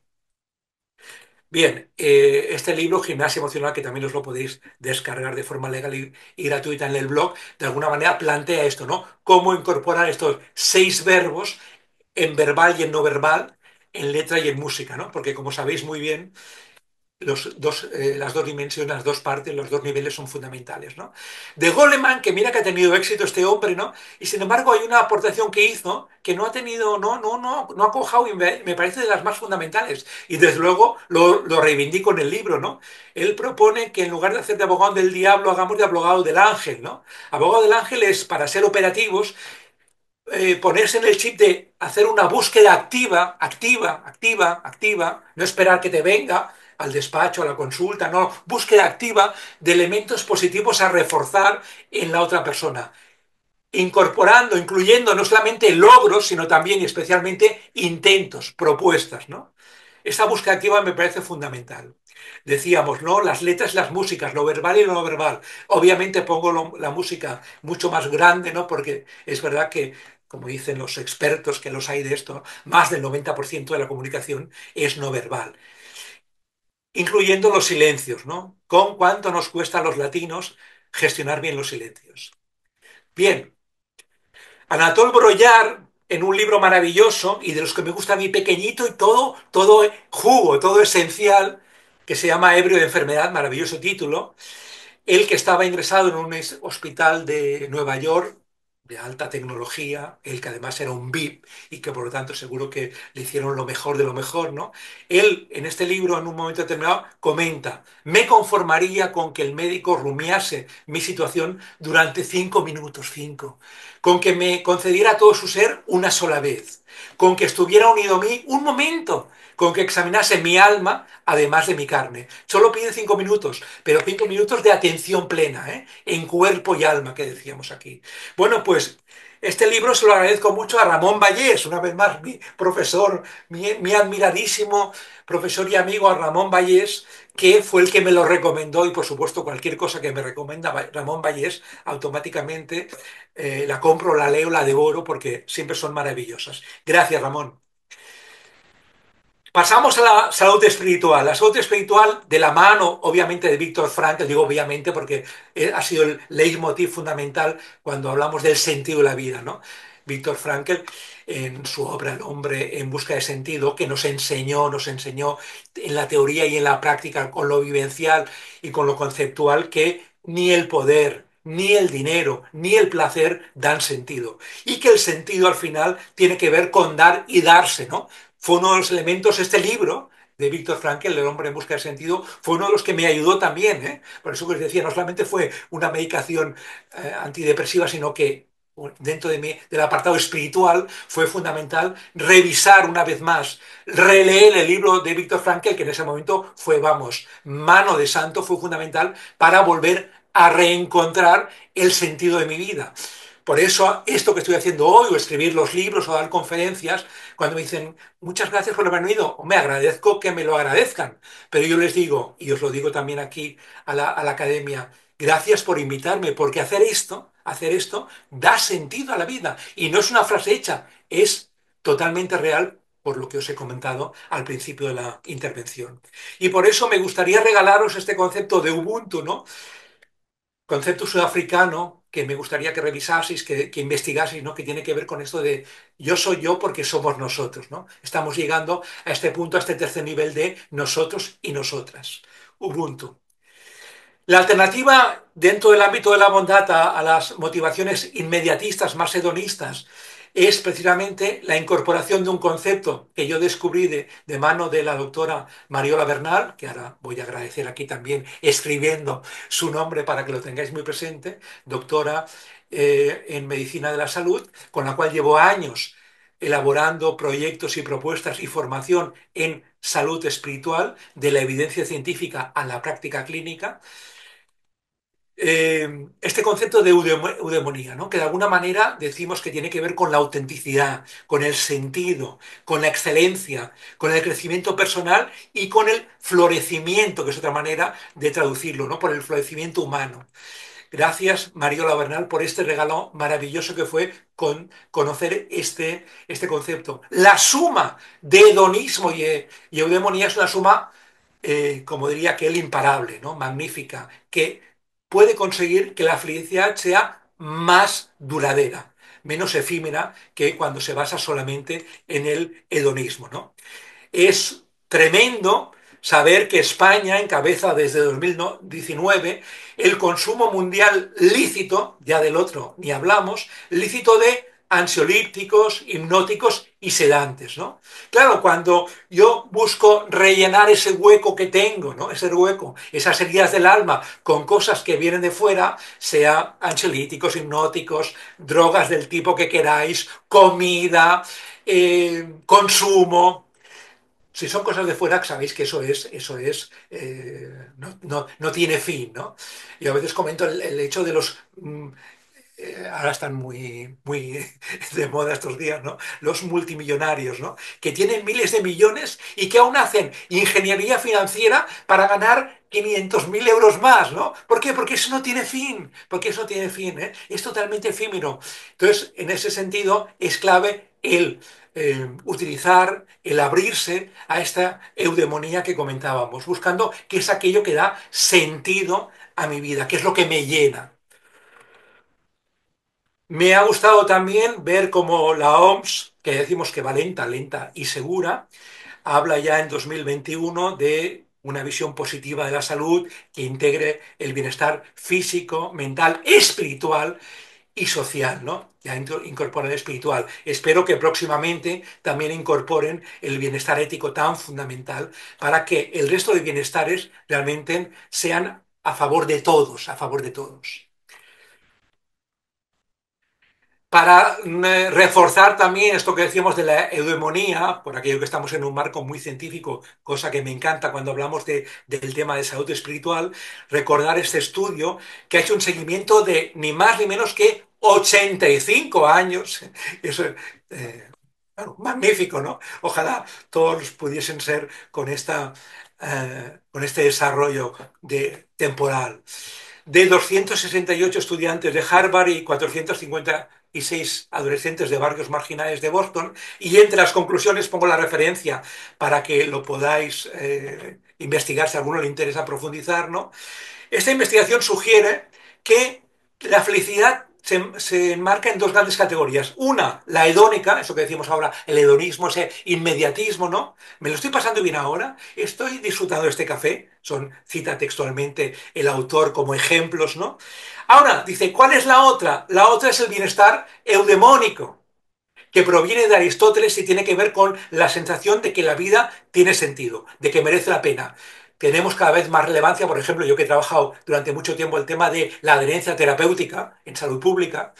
Bien, este libro, Gimnasia Emocional, que también os lo podéis descargar de forma legal y gratuita en el blog, de alguna manera plantea esto, ¿no? Cómo incorporar estos 6 verbos en verbal y en no verbal, en letra y en música, ¿no? Porque como sabéis muy bien, las dos dimensiones, las dos partes, los dos niveles son fundamentales, ¿no? De Goleman, que mira que ha tenido éxito este hombre, ¿no? Y sin embargo hay una aportación que hizo que no ha tenido, no ha cojado y me parece de las más fundamentales. Y desde luego lo reivindico en el libro, ¿no? Él propone que en lugar de hacer de abogado del diablo, hagamos de abogado del ángel, ¿no? Abogado del ángel es para ser operativos ponerse en el chip de hacer una búsqueda activa, activa, activa, activa, no esperar que te venga al despacho, a la consulta, no, búsqueda activa de elementos positivos a reforzar en la otra persona, incorporando, incluyendo no solamente logros, sino también y especialmente intentos, propuestas, ¿no? Esta búsqueda activa me parece fundamental. Decíamos, ¿no? Las letras y las músicas, lo verbal y lo no verbal. Obviamente pongo la música mucho más grande, ¿no? Porque es verdad que, como dicen los expertos que los hay de esto, más del 90% de la comunicación es no verbal, incluyendo los silencios, ¿no? ¿Con cuánto nos cuesta a los latinos gestionar bien los silencios? Bien, Anatole Broyard, en un libro maravilloso y de los que me gusta a mí pequeñito y todo jugo, todo esencial, que se llama Ebrio de enfermedad, maravilloso título, él que estaba ingresado en un hospital de Nueva York de alta tecnología, él que además era un VIP y que por lo tanto seguro que le hicieron lo mejor de lo mejor, ¿no? Él en este libro en un momento determinado comenta, me conformaría con que el médico rumiase mi situación durante 5 minutos, con que me concediera todo su ser una sola vez, con que estuviera unido a mí un momento, con que examinase mi alma además de mi carne. Solo pide 5 minutos, pero 5 minutos de atención plena, ¿eh? En cuerpo y alma, que decíamos aquí. Bueno, pues este libro se lo agradezco mucho a Ramón Vallés, una vez más, mi profesor, mi admiradísimo profesor y amigo a Ramón Vallés, que fue el que me lo recomendó y por supuesto cualquier cosa que me recomienda Ramón Vallés, automáticamente la compro, la leo, la devoro porque siempre son maravillosas. Gracias, Ramón. Pasamos a la salud espiritual. La salud espiritual de la mano, obviamente, de Víctor Frankl, digo obviamente porque ha sido el leitmotiv fundamental cuando hablamos del sentido de la vida, ¿no? Víctor Frankl, en su obra El hombre en busca de sentido, que nos enseñó en la teoría y en la práctica, con lo vivencial y con lo conceptual, que ni el poder, ni el dinero, ni el placer dan sentido. Y que el sentido al final tiene que ver con dar y darse, ¿no? Fue uno de los elementos, este libro de Víctor Frankl, El hombre en busca de sentido, fue uno de los que me ayudó también, ¿eh? Por eso que os decía, no solamente fue una medicación antidepresiva, sino que dentro del apartado espiritual fue fundamental revisar una vez más, releer el libro de Víctor Frankl, que en ese momento fue, vamos, mano de santo, fue fundamental para volver a reencontrar el sentido de mi vida. Por eso, esto que estoy haciendo hoy, o escribir los libros, o dar conferencias, cuando me dicen, muchas gracias por haberme oído, me agradezco que me lo agradezcan, pero yo les digo, y os lo digo también aquí a la academia, gracias por invitarme, porque hacer esto, da sentido a la vida. Y no es una frase hecha, es totalmente real por lo que os he comentado al principio de la intervención. Y por eso me gustaría regalaros este concepto de Ubuntu, ¿no? Concepto sudafricano que me gustaría que revisaseis, que investigaseis, ¿no? Que tiene que ver con esto de yo soy yo porque somos nosotros, ¿no? Estamos llegando a este punto, a este tercer nivel de nosotros y nosotras. Ubuntu. La alternativa dentro del ámbito de la bondad a las motivaciones inmediatistas, más hedonistas, es precisamente la incorporación de un concepto que yo descubrí de mano de la doctora Mariola Bernal, que ahora voy a agradecer aquí también escribiendo su nombre para que lo tengáis muy presente, doctora en medicina de la salud, con la cual llevo años elaborando proyectos y propuestas y formación en salud espiritual, de la evidencia científica a la práctica clínica. Este concepto de eudemonía, ¿no? Que de alguna manera decimos que tiene que ver con la autenticidad, con el sentido, con la excelencia, con el crecimiento personal y con el florecimiento, que es otra manera de traducirlo, ¿no? Por el florecimiento humano. Gracias, Mariola Bernal, por este regalo maravilloso que fue conocer este concepto. La suma de hedonismo y eudemonía es una suma, como diría aquel, imparable, ¿no? Magnífica, que puede conseguir que la felicidad sea más duradera, menos efímera que cuando se basa solamente en el hedonismo, ¿no? Es tremendo saber que España encabeza desde 2019 el consumo mundial lícito, ya del otro ni hablamos, lícito de ansiolíticos, hipnóticos y sedantes, ¿no? Claro, cuando yo busco rellenar ese hueco que tengo, ¿no? Ese hueco, esas heridas del alma con cosas que vienen de fuera, sea ansiolíticos, hipnóticos, drogas del tipo que queráis, comida, consumo, si son cosas de fuera, sabéis que no tiene fin, ¿no? Yo a veces comento el hecho de los, ahora están muy de moda estos días, ¿no? Los multimillonarios, ¿no? Que tienen miles de millones y que aún hacen ingeniería financiera para ganar 500.000 euros más, ¿no? ¿Por qué? Porque eso no tiene fin, porque eso no tiene fin, ¿eh? Es totalmente efímero. Entonces, en ese sentido, es clave el utilizar, el abrirse a esta eudemonía que comentábamos, buscando qué es aquello que da sentido a mi vida, qué es lo que me llena. Me ha gustado también ver cómo la OMS, que decimos que va lenta, lenta y segura, habla ya en 2021 de una visión positiva de la salud que integre el bienestar físico, mental, espiritual y social, ¿no? Ya incorpora el espiritual. Espero que próximamente también incorporen el bienestar ético tan fundamental para que el resto de bienestares realmente sean a favor de todos, a favor de todos. Para reforzar también esto que decíamos de la eudemonía, por aquello que estamos en un marco muy científico, cosa que me encanta cuando hablamos del tema de salud espiritual, recordar este estudio que ha hecho un seguimiento de ni más ni menos que 85 años. Eso es claro, magnífico, ¿no? Ojalá todos pudiesen ser con este desarrollo temporal de 268 estudiantes de Harvard y 456 adolescentes de barrios marginales de Boston. Y entre las conclusiones pongo la referencia para que lo podáis investigar si a alguno le interesa profundizar, ¿no? Esta investigación sugiere que la felicidad se enmarca en dos grandes categorías. Una, la hedónica, eso que decimos ahora, el hedonismo, ese inmediatismo, ¿no? Me lo estoy pasando bien ahora, estoy disfrutando de este café, cita textualmente el autor como ejemplos, ¿no? Ahora, dice, ¿cuál es la otra? La otra es el bienestar eudemónico, que proviene de Aristóteles y tiene que ver con la sensación de que la vida tiene sentido, de que merece la pena. Tenemos cada vez más relevancia, por ejemplo, yo que he trabajado durante mucho tiempo el tema de la adherencia terapéutica en salud pública,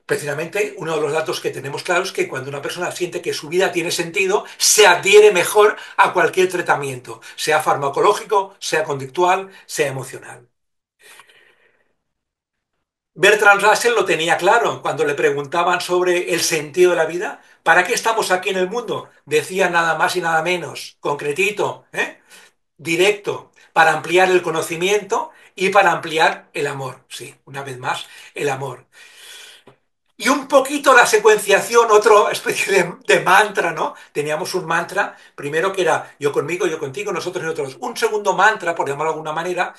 precisamente uno de los datos que tenemos claros es que cuando una persona siente que su vida tiene sentido, se adhiere mejor a cualquier tratamiento, sea farmacológico, sea conductual, sea emocional. Bertrand Russell lo tenía claro cuando le preguntaban sobre el sentido de la vida. ¿Para qué estamos aquí en el mundo? Decía nada más y nada menos, concretito, ¿eh? Directo, para ampliar el conocimiento y para ampliar el amor. Sí, una vez más, el amor. Y un poquito la secuenciación, otra especie de mantra, ¿no? Teníamos un mantra, primero que era yo conmigo, yo contigo, nosotros y nosotros. Un segundo mantra, por llamarlo de alguna manera,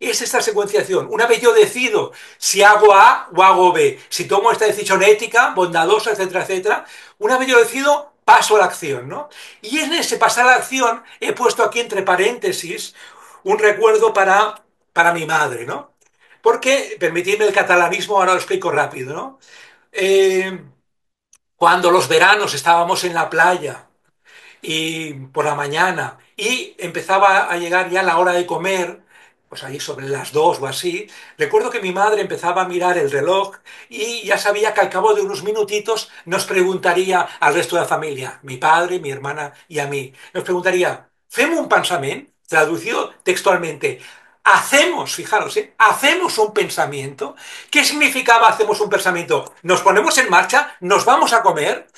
es esta secuenciación. Una vez yo decido si hago A o hago B, si tomo esta decisión ética, bondadosa, etcétera, etcétera, una vez yo decido, paso a la acción, ¿no? Y en ese pasar a la acción he puesto aquí entre paréntesis un recuerdo para mi madre, ¿no? Porque, permitidme el catalanismo, ahora lo explico rápido, ¿no? Eh, Cuando los veranos estábamos en la playa y por la mañana y empezaba a llegar ya la hora de comer, pues ahí sobre las 2 o así, recuerdo que mi madre empezaba a mirar el reloj y ya sabía que al cabo de unos minutitos nos preguntaría al resto de la familia, mi padre, mi hermana y a mí, nos preguntaría, ¿fem un pensament? Traducido textualmente, hacemos, fijaros, hacemos un pensamiento. ¿Qué significaba hacemos un pensamiento? ¿Nos ponemos en marcha? ¿Nos vamos a comer?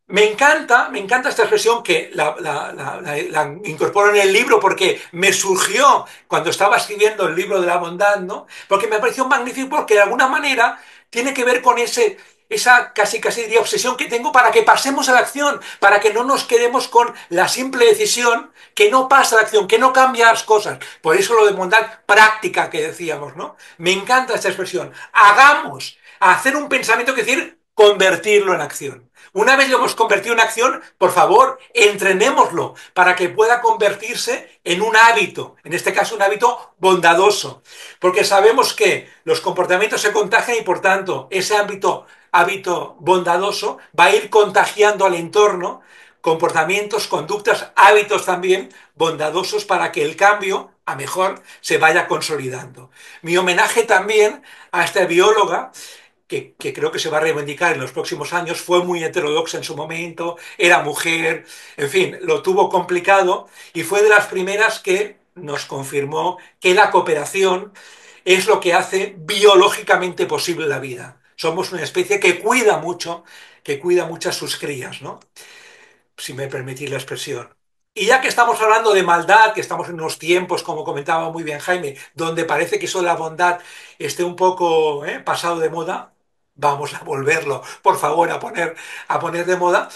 Me encanta esta expresión que la incorporo en el libro porque me surgió cuando estaba escribiendo el libro de la bondad, ¿no? Porque me pareció magnífico porque de alguna manera tiene que ver con esa casi diría obsesión que tengo para que pasemos a la acción, para que no nos quedemos con la simple decisión que no pasa a la acción, que no cambia las cosas. Por eso lo de bondad práctica que decíamos, ¿no? Me encanta esta expresión. Hagamos, hacer un pensamiento, que decir, convertirlo en acción. Una vez lo hemos convertido en acción, por favor, entrenémoslo para que pueda convertirse en un hábito, en este caso un hábito bondadoso, porque sabemos que los comportamientos se contagian y por tanto ese hábito bondadoso va a ir contagiando al entorno comportamientos, conductas, hábitos también bondadosos para que el cambio a mejor se vaya consolidando. Mi homenaje también a esta bióloga que creo que se va a reivindicar en los próximos años, fue muy heterodoxa en su momento, era mujer, en fin, lo tuvo complicado y fue de las primeras que nos confirmó que la cooperación es lo que hace biológicamente posible la vida. Somos una especie que cuida mucho a sus crías, ¿no? Si me permitís la expresión. Y ya que estamos hablando de maldad, que estamos en unos tiempos, como comentaba muy bien Jaime, donde parece que eso de la bondad esté un poco pasado de moda, vamos a volverlo, por favor, a poner de moda.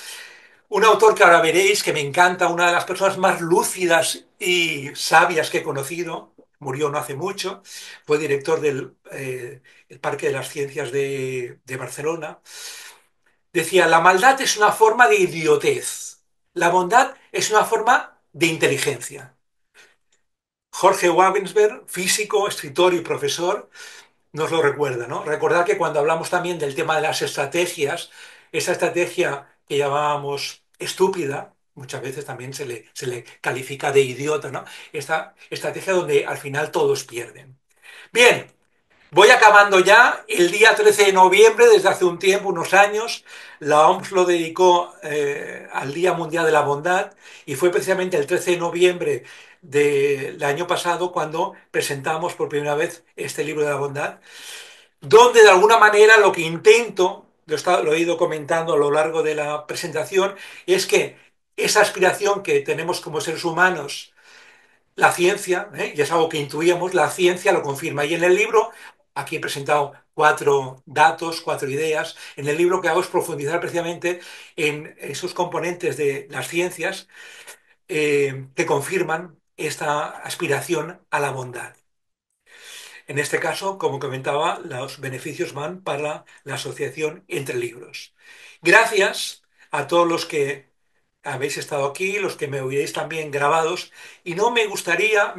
Un autor que ahora veréis, que me encanta, una de las personas más lúcidas y sabias que he conocido, murió no hace mucho, fue director del el Parque de las Ciencias de Barcelona. Decía, la maldad es una forma de idiotez, la bondad es una forma de inteligencia. Jorge Wagensberg, físico, escritor y profesor, nos lo recuerda, ¿no? Recordar que cuando hablamos también del tema de las estrategias, esa estrategia que llamábamos estúpida, muchas veces también se le califica de idiota, ¿no? Esta estrategia donde al final todos pierden. Bien, voy acabando ya. El día 13 de noviembre, desde hace un tiempo, unos años, la OMS lo dedicó al Día Mundial de la Bondad y fue precisamente el 13 de noviembre del año pasado cuando presentamos por primera vez este libro de la bondad, donde de alguna manera lo que intento, lo he ido comentando a lo largo de la presentación, es que esa aspiración que tenemos como seres humanos, la ciencia, y es algo que intuíamos, la ciencia lo confirma. Y en el libro, aquí he presentado 4 datos, 4 ideas, en el libro que hago es profundizar precisamente en esos componentes de las ciencias que confirman esta aspiración a la bondad. En este caso, como comentaba, los beneficios van para la asociación Entre Libros. Gracias a todos los que habéis estado aquí, los que me oiréis también grabados, y no me gustaría,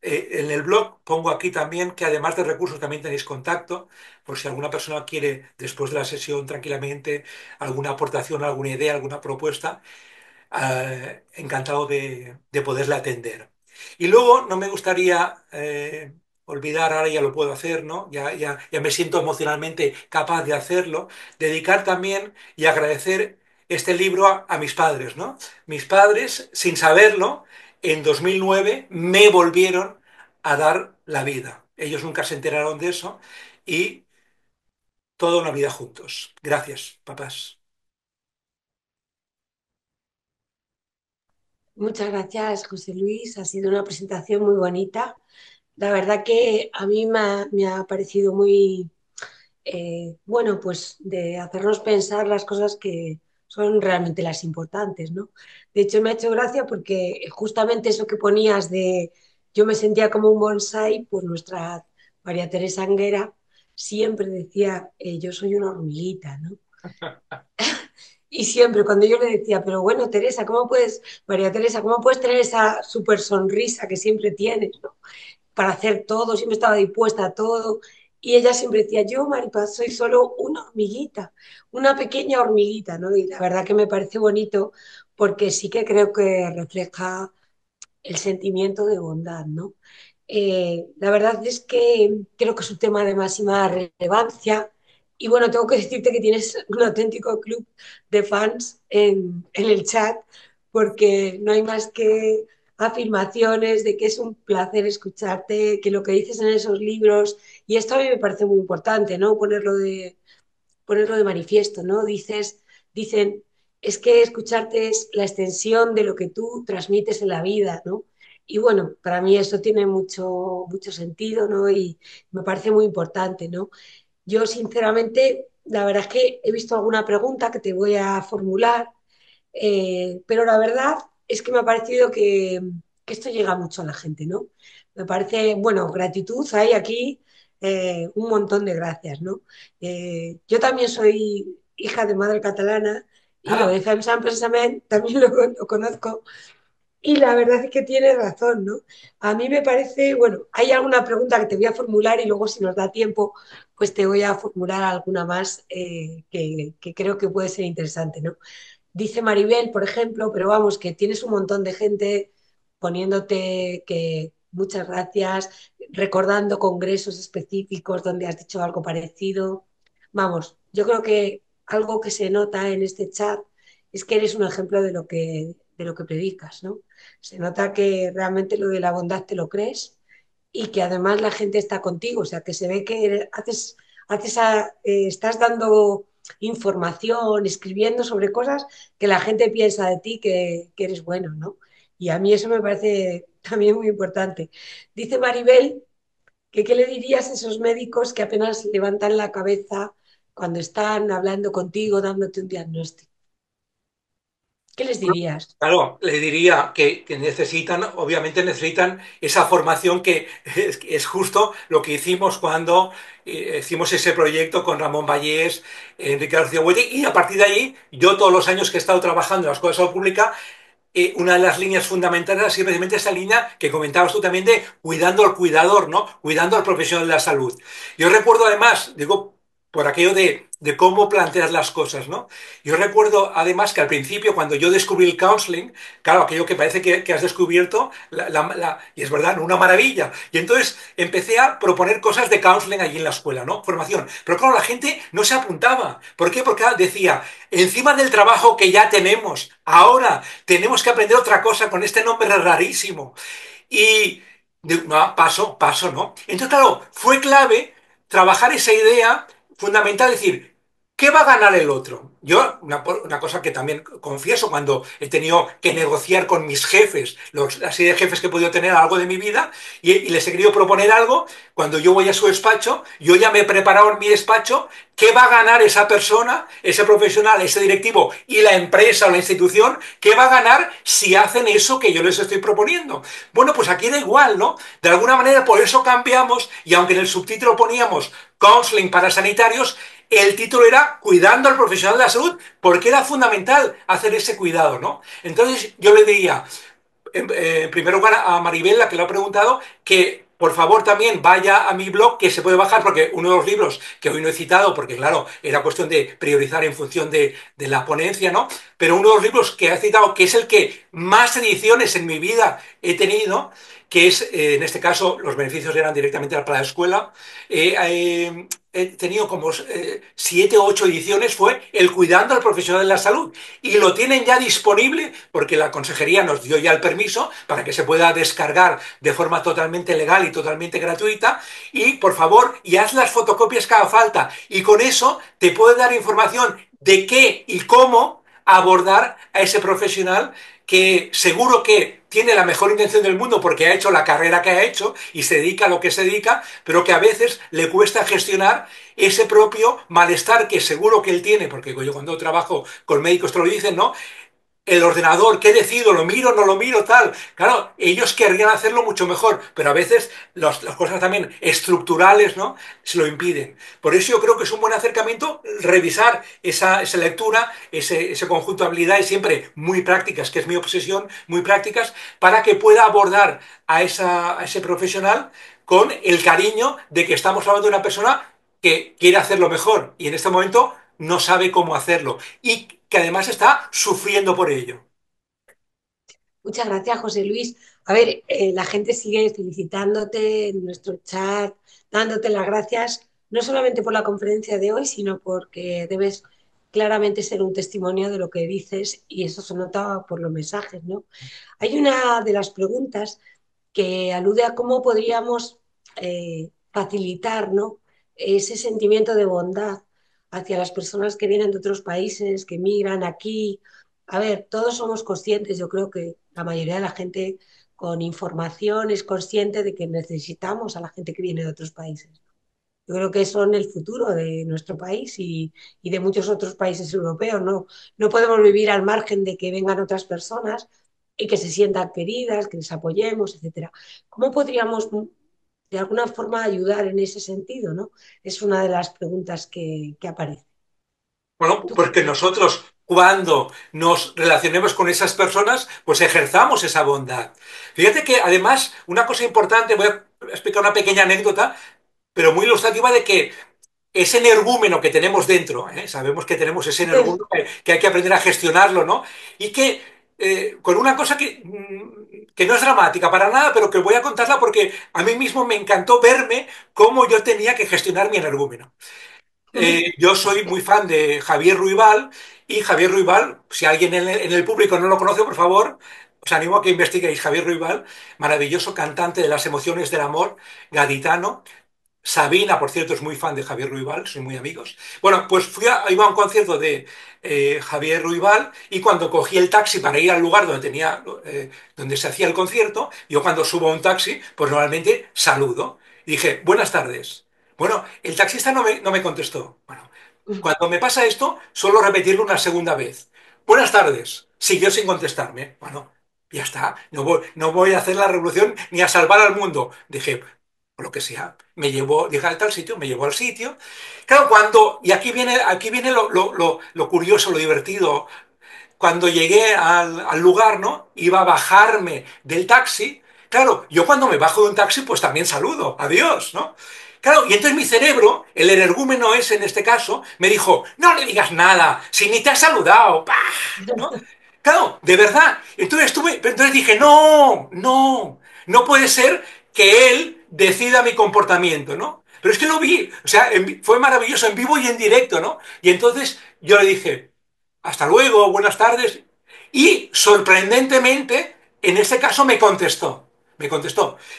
en el blog pongo aquí también que además de recursos también tenéis contacto, por si alguna persona quiere después de la sesión tranquilamente alguna aportación, alguna idea, alguna propuesta, encantado de poderle atender. Y luego no me gustaría olvidar, ahora ya lo puedo hacer, ¿no? Ya me siento emocionalmente capaz de hacerlo, dedicar también y agradecer este libro a mis padres, ¿no? Mis padres, sin saberlo, en 2009 me volvieron a dar la vida. Ellos nunca se enteraron de eso y toda una vida juntos. Gracias, papás. Muchas gracias, José Luis. Ha sido una presentación muy bonita. La verdad que a mí me ha parecido muy, bueno, pues de hacernos pensar las cosas que son realmente las importantes, ¿no? De hecho, me ha hecho gracia porque justamente eso que ponías de yo me sentía como un bonsai, pues nuestra María Teresa Anguera siempre decía, yo soy una hormiguita, ¿no? Y siempre cuando yo le decía, pero bueno, Teresa, María Teresa, ¿cómo puedes tener esa súper sonrisa que siempre tienes, ¿no? Para hacer todo, siempre estaba dispuesta a todo. Y ella siempre decía, yo, Maripaz, soy solo una hormiguita, una pequeña hormiguita, ¿no? Y la verdad que me parece bonito porque sí que creo que refleja el sentimiento de bondad, ¿no? La verdad es que creo que es un tema de máxima relevancia y bueno, tengo que decirte que tienes un auténtico club de fans en el chat porque no hay más que afirmaciones de que es un placer escucharte, que lo que dices en esos libros, y esto a mí me parece muy importante, ¿no? Ponerlo de manifiesto, ¿no? Dicen, es que escucharte es la extensión de lo que tú transmites en la vida, ¿no? Y bueno, para mí eso tiene mucho sentido, ¿no? Y me parece muy importante, ¿no? Yo, sinceramente, la verdad es que he visto alguna pregunta que te voy a formular, pero la verdad es que me ha parecido que esto llega mucho a la gente, ¿no? Me parece, bueno, gratitud, hay aquí un montón de gracias, ¿no? Yo también soy hija de madre catalana y lo Ah, de Fem Sam Pensament también lo conozco y la verdad es que tienes razón, ¿no? A mí me parece, bueno, hay alguna pregunta que te voy a formular y luego si nos da tiempo, pues te voy a formular alguna más que creo que puede ser interesante, ¿no? Dice Maribel, por ejemplo, pero vamos, que tienes un montón de gente poniéndote que muchas gracias, recordando congresos específicos donde has dicho algo parecido. Vamos, yo creo que algo que se nota en este chat es que eres un ejemplo de lo que predicas, ¿no? Se nota que realmente lo de la bondad te lo crees y que además la gente está contigo, o sea, que se ve que estás dando información, escribiendo sobre cosas que la gente piensa de ti que eres bueno, ¿no? Y a mí eso me parece también muy importante. Dice Maribel que qué le dirías a esos médicos que apenas levantan la cabeza cuando están hablando contigo, dándote un diagnóstico. ¿Qué les dirías? claro, le diría que necesitan, obviamente necesitan esa formación que es justo lo que hicimos cuando hicimos ese proyecto con Ramón Vallés, Enrique García Huete, y a partir de ahí, yo todos los años que he estado trabajando en la Escuela de Salud Pública, una de las líneas fundamentales es precisamente esa línea que comentabas tú también de cuidando al cuidador, ¿no? Cuidando al profesional de la salud. Yo recuerdo además, digo, por aquello de cómo plantear las cosas, ¿no? Yo recuerdo además que al principio, cuando yo descubrí el counseling, claro, aquello que parece que has descubierto, y es verdad, ¿no? Una maravilla. Y entonces empecé a proponer cosas de counseling allí en la escuela, ¿no? Formación. Pero claro, la gente no se apuntaba. ¿Por qué? Porque decía, encima del trabajo que ya tenemos, ahora tenemos que aprender otra cosa con este nombre rarísimo. Y no, paso, ¿no? Entonces, claro, fue clave trabajar esa idea fundamental, decir, ¿qué va a ganar el otro? Yo, una cosa que también confieso, cuando he tenido que negociar con mis jefes, la serie de jefes que he podido tener a lo largo de mi vida, y les he querido proponer algo, cuando yo voy a su despacho, yo ya me he preparado en mi despacho qué va a ganar esa persona, ese profesional, ese directivo y la empresa o la institución, qué va a ganar si hacen eso que yo les estoy proponiendo. Bueno, pues aquí era igual, ¿no? De alguna manera por eso cambiamos y aunque en el subtítulo poníamos counseling para sanitarios, el título era Cuidando al profesional de la salud, porque era fundamental hacer ese cuidado, ¿no? Entonces yo le diría, en primer lugar a Maribel, la que lo ha preguntado, que por favor también vaya a mi blog, que se puede bajar, porque uno de los libros que hoy no he citado, porque claro, era cuestión de priorizar en función de la ponencia, ¿no? Pero uno de los libros que he citado, que es el que más ediciones en mi vida he tenido, que es, en este caso, los beneficios eran directamente para la escuela, he tenido como 7 u 8 ediciones, fue el Cuidando al profesional de la salud. Y lo tienen ya disponible porque la consejería nos dio ya el permiso para que se pueda descargar de forma totalmente legal y totalmente gratuita. Y por favor, y haz las fotocopias que haga falta. Y con eso te puede dar información de qué y cómo abordar a ese profesional que seguro que tiene la mejor intención del mundo porque ha hecho la carrera que ha hecho y se dedica a lo que se dedica, pero que a veces le cuesta gestionar ese propio malestar que seguro que él tiene, porque yo cuando trabajo con médicos te lo dicen, ¿no? El ordenador, ¿qué decido? ¿Lo miro, no lo miro, tal? Claro, ellos querrían hacerlo mucho mejor, pero a veces las cosas también estructurales, ¿no? Se lo impiden. Por eso yo creo que es un buen acercamiento revisar esa lectura, ese conjunto de habilidades siempre muy prácticas, que es mi obsesión, muy prácticas, para que pueda abordar a ese profesional con el cariño de que estamos hablando de una persona que quiere hacerlo mejor y en este momento no sabe cómo hacerlo y que además está sufriendo por ello. Muchas gracias, José Luis. A ver, la gente sigue felicitándote en nuestro chat, dándote las gracias, no solamente por la conferencia de hoy, sino porque debes claramente ser un testimonio de lo que dices y eso se nota por los mensajes, ¿no? Hay una de las preguntas que alude a cómo podríamos facilitar, ¿no?, ese sentimiento de bondad hacia las personas que vienen de otros países, que migran aquí. A ver, todos somos conscientes, yo creo que la mayoría de la gente con información es consciente de que necesitamos a la gente que viene de otros países. Yo creo que son el futuro de nuestro país y de muchos otros países europeos. ¿No? No podemos vivir al margen de que vengan otras personas y que se sientan queridas, que les apoyemos, etcétera. ¿Cómo podríamos de alguna forma ayudar en ese sentido? ¿No? Es una de las preguntas que aparece. Bueno, ¿Tú qué porque piensas? nosotros cuando nos relacionemos con esas personas, pues ejerzamos esa bondad. Fíjate que además, una cosa importante, voy a explicar una pequeña anécdota, pero muy ilustrativa de que ese energúmeno que tenemos dentro, ¿eh? Sabemos que tenemos ese energúmeno que hay que aprender a gestionarlo, ¿no? Y que con una cosa que no es dramática para nada, pero que voy a contarla porque a mí mismo me encantó verme cómo yo tenía que gestionar mi energúmeno. Yo soy muy fan de Javier Ruibal y Javier Ruibal, si alguien en el público no lo conoce, por favor, os animo a que investiguéis Javier Ruibal, maravilloso cantante de las emociones del amor, gaditano. Sabina, por cierto, es muy fan de Javier Ruibal, son muy amigos. Bueno, pues iba a un concierto de Javier Ruibal y cuando cogí el taxi para ir al lugar donde se hacía el concierto, yo cuando subo a un taxi, pues normalmente saludo. Y dije, buenas tardes. Bueno, el taxista no me contestó. Bueno, cuando me pasa esto, suelo repetirlo una segunda vez. Buenas tardes. Siguió sin contestarme. Bueno, ya está. No voy a hacer la revolución ni a salvar al mundo. Dije, o lo que sea, dije a tal sitio, me llevó al sitio. Claro, y aquí viene lo curioso, lo divertido. Cuando llegué al lugar, ¿no? Iba a bajarme del taxi. Claro, yo cuando me bajo de un taxi, pues también saludo, adiós, ¿no? Claro, y entonces mi cerebro, el energúmeno ese en este caso, me dijo, no le digas nada, si ni te has saludado, ¡pah! ¿No? Claro, de verdad. Entonces dije, no, no, no puede ser que él decida mi comportamiento, ¿no? Pero es que lo vi, o sea, fue maravilloso en vivo y en directo, ¿no? Y entonces yo le dije, hasta luego, buenas tardes. Y sorprendentemente, en ese caso me contestó,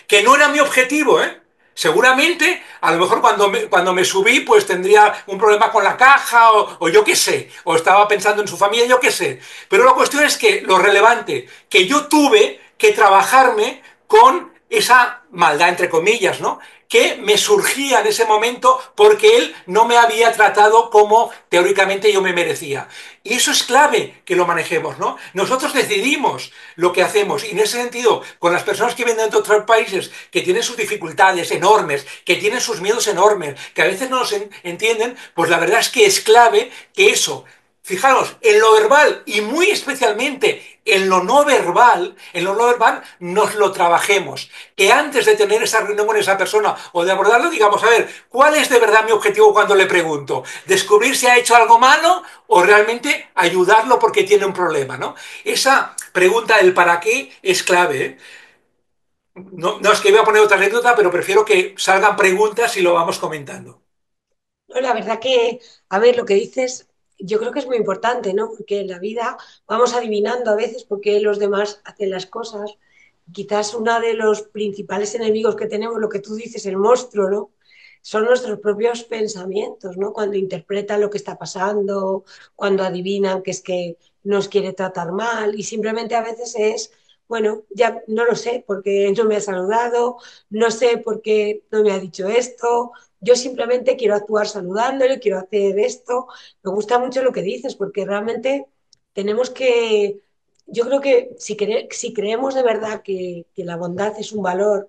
que no era mi objetivo, ¿eh? Seguramente, a lo mejor cuando me subí, pues tendría un problema con la caja o yo qué sé, o estaba pensando en su familia, yo qué sé. Pero la cuestión es que lo relevante, que yo tuve que trabajarme con esa maldad, entre comillas, ¿no? Que me surgía en ese momento porque él no me había tratado como teóricamente yo me merecía. Y eso es clave que lo manejemos, ¿no? Nosotros decidimos lo que hacemos y en ese sentido, con las personas que vienen de otros países, que tienen sus dificultades enormes, que tienen sus miedos enormes, que a veces no nos entienden, pues la verdad es que es clave que eso, fijaros, en lo verbal y muy especialmente en lo no verbal nos lo trabajemos. Que antes de tener esa reunión con esa persona o de abordarlo, digamos, a ver, ¿cuál es de verdad mi objetivo cuando le pregunto? ¿Descubrir si ha hecho algo malo o realmente ayudarlo porque tiene un problema, ¿no? Esa pregunta del para qué es clave, ¿eh? No, no es que iba a poner otra anécdota, pero prefiero que salgan preguntas y lo vamos comentando. No, la verdad que, a ver, lo que dices, yo creo que es muy importante, ¿no? Porque en la vida vamos adivinando a veces por qué los demás hacen las cosas. Quizás uno de los principales enemigos que tenemos, lo que tú dices, el monstruo, ¿no? Son nuestros propios pensamientos, ¿no? Cuando interpretan lo que está pasando, cuando adivinan que es que nos quiere tratar mal y simplemente a veces es, bueno, ya no lo sé porque no me ha saludado, no sé por qué no me ha dicho esto, yo simplemente quiero actuar saludándole, quiero hacer esto. Me gusta mucho lo que dices, porque realmente tenemos que, yo creo que si creemos de verdad que la bondad es un valor,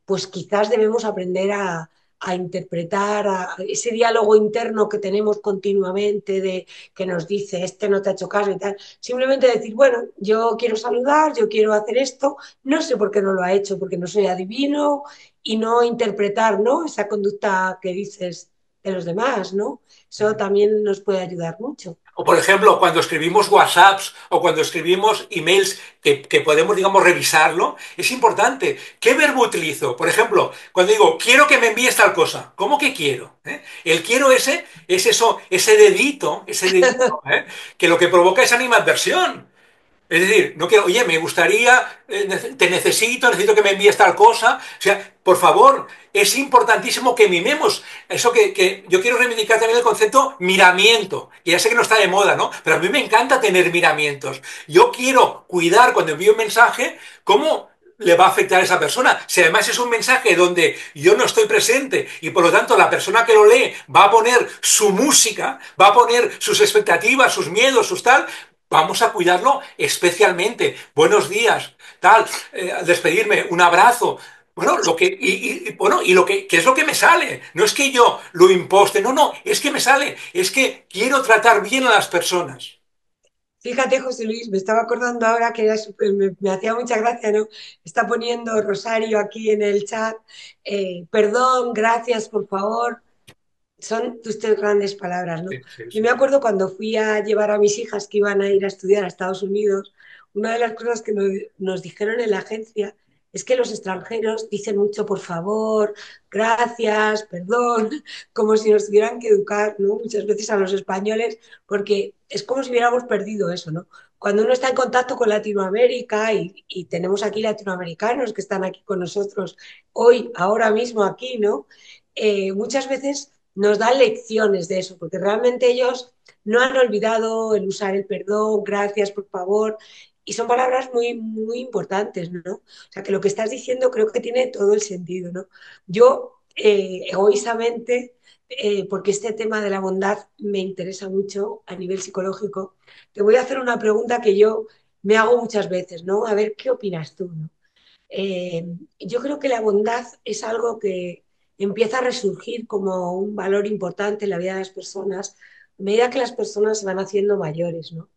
pues quizás debemos aprender a interpretar ese diálogo interno que tenemos continuamente de que nos dice, este no te ha hecho caso y tal. Simplemente decir, bueno, yo quiero saludar, yo quiero hacer esto, no sé por qué no lo ha hecho, porque no soy adivino y no interpretar, ¿no? Esa conducta que dices de los demás, ¿no? Eso también nos puede ayudar mucho. O, por ejemplo, cuando escribimos WhatsApps o cuando escribimos emails que podemos, digamos, revisarlo, es importante. ¿Qué verbo utilizo? Por ejemplo, cuando digo, quiero que me envíes tal cosa, ¿cómo que quiero? ¿Eh? El quiero ese es eso, ese dedito, ¿eh? Que lo que provoca es animadversión. Es decir, no quiero, oye, me gustaría, te necesito que me envíes tal cosa. O sea, por favor, es importantísimo que mimemos. Eso que yo quiero reivindicar también el concepto miramiento, que ya sé que no está de moda, ¿no? Pero a mí me encanta tener miramientos. Yo quiero cuidar cuando envío un mensaje cómo le va a afectar a esa persona. Si además es un mensaje donde yo no estoy presente y por lo tanto la persona que lo lee va a poner su música, va a poner sus expectativas, sus miedos, sus tal, vamos a cuidarlo especialmente. Buenos días, tal, al despedirme, un abrazo. Bueno, bueno, y lo que es lo que me sale. No es que yo lo imposte, no, no, es que me sale. Es que quiero tratar bien a las personas. Fíjate, José Luis, me estaba acordando ahora que me hacía mucha gracia, ¿no? Está poniendo Rosario aquí en el chat, perdón, gracias, por favor. Son tus tres grandes palabras, ¿no? Sí, sí, Yo sí. me acuerdo cuando fui a llevar a mis hijas que iban a ir a estudiar a Estados Unidos, una de las cosas que nos dijeron en la agencia es que los extranjeros dicen mucho por favor, gracias, perdón, como si nos tuvieran que educar, ¿no? Muchas veces a los españoles, porque es como si hubiéramos perdido eso, ¿no? Cuando uno está en contacto con Latinoamérica y tenemos aquí latinoamericanos que están aquí con nosotros hoy, ahora mismo aquí, ¿no? Muchas veces nos dan lecciones de eso, porque realmente ellos no han olvidado el usar el perdón, gracias, por favor, y son palabras muy, muy importantes, ¿no? O sea, que lo que estás diciendo creo que tiene todo el sentido, ¿no? Yo, egoístamente, porque este tema de la bondad me interesa mucho a nivel psicológico, te voy a hacer una pregunta que yo me hago muchas veces, ¿no? A ver, ¿qué opinas tú, ¿no? Eh, yo creo que la bondad es algo que empieza a resurgir como un valor importante en la vida de las personas a medida que las personas se van haciendo mayores, ¿no?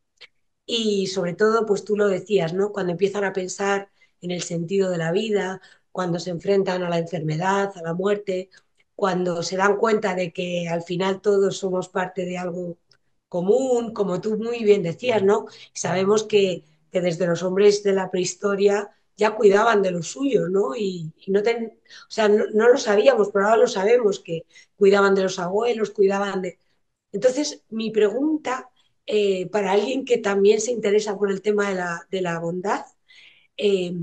Y sobre todo, pues tú lo decías, ¿no? Cuando empiezan a pensar en el sentido de la vida, cuando se enfrentan a la enfermedad, a la muerte, cuando se dan cuenta de que al final todos somos parte de algo común, como tú muy bien decías, ¿no? Sabemos que desde los hombres de la prehistoria ya cuidaban de los suyos, ¿no? Y no, o sea, no lo sabíamos, pero ahora lo sabemos, que cuidaban de los abuelos, cuidaban de... Entonces, mi pregunta para alguien que también se interesa por el tema de la bondad, eh,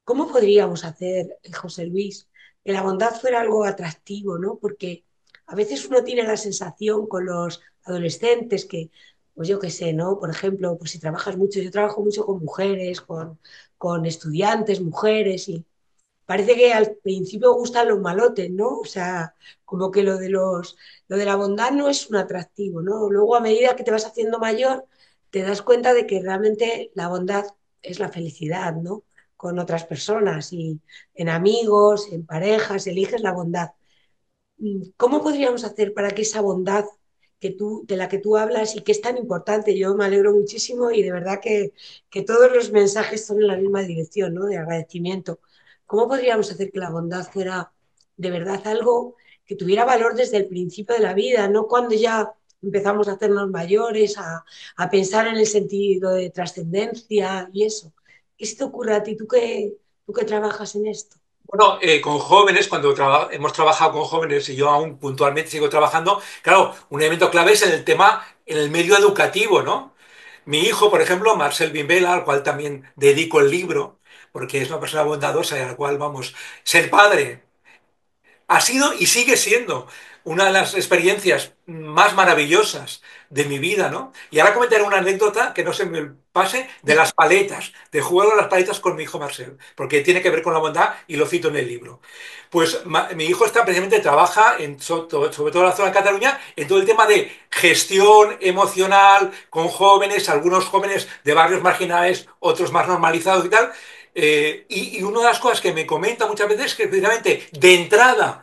¿cómo podríamos hacer, José Luis, que la bondad fuera algo atractivo, ¿no? Porque a veces uno tiene la sensación con los adolescentes que, pues yo qué sé, ¿no? Por ejemplo, pues si trabajas mucho, yo trabajo mucho con mujeres, con estudiantes, mujeres, y parece que al principio gustan los malotes, ¿no? O sea, como que lo de la bondad no es un atractivo, ¿no? Luego, a medida que te vas haciendo mayor, te das cuenta de que realmente la bondad es la felicidad, ¿no? Con otras personas y en amigos, en parejas, eliges la bondad. ¿Cómo podríamos hacer para que esa bondad de la que tú hablas y que es tan importante, yo me alegro muchísimo y de verdad que todos los mensajes son en la misma dirección, ¿no? De agradecimiento. ¿Cómo podríamos hacer que la bondad fuera de verdad algo que tuviera valor desde el principio de la vida, no cuando ya empezamos a hacernos mayores, a pensar en el sentido de trascendencia y eso? ¿Qué se te ocurre a ti, tú que trabajas en esto? Bueno, con jóvenes, cuando hemos trabajado con jóvenes y yo aún puntualmente sigo trabajando, claro, un elemento clave es en el tema, en el medio educativo, ¿no? Mi hijo, por ejemplo, Marcel Bimbela, al cual también dedico el libro, porque es una persona bondadosa y a la cual vamos, ser padre ha sido y sigue siendo una de las experiencias más maravillosas de mi vida, ¿no? Y ahora comentaré una anécdota que no se me pase de las paletas, de jugar a las paletas con mi hijo Marcel, porque tiene que ver con la bondad y lo cito en el libro. Pues mi hijo está precisamente trabaja sobre todo en la zona de Cataluña en todo el tema de gestión emocional con jóvenes, algunos jóvenes de barrios marginales, otros más normalizados y tal. Y una de las cosas que me comenta muchas veces es que precisamente de entrada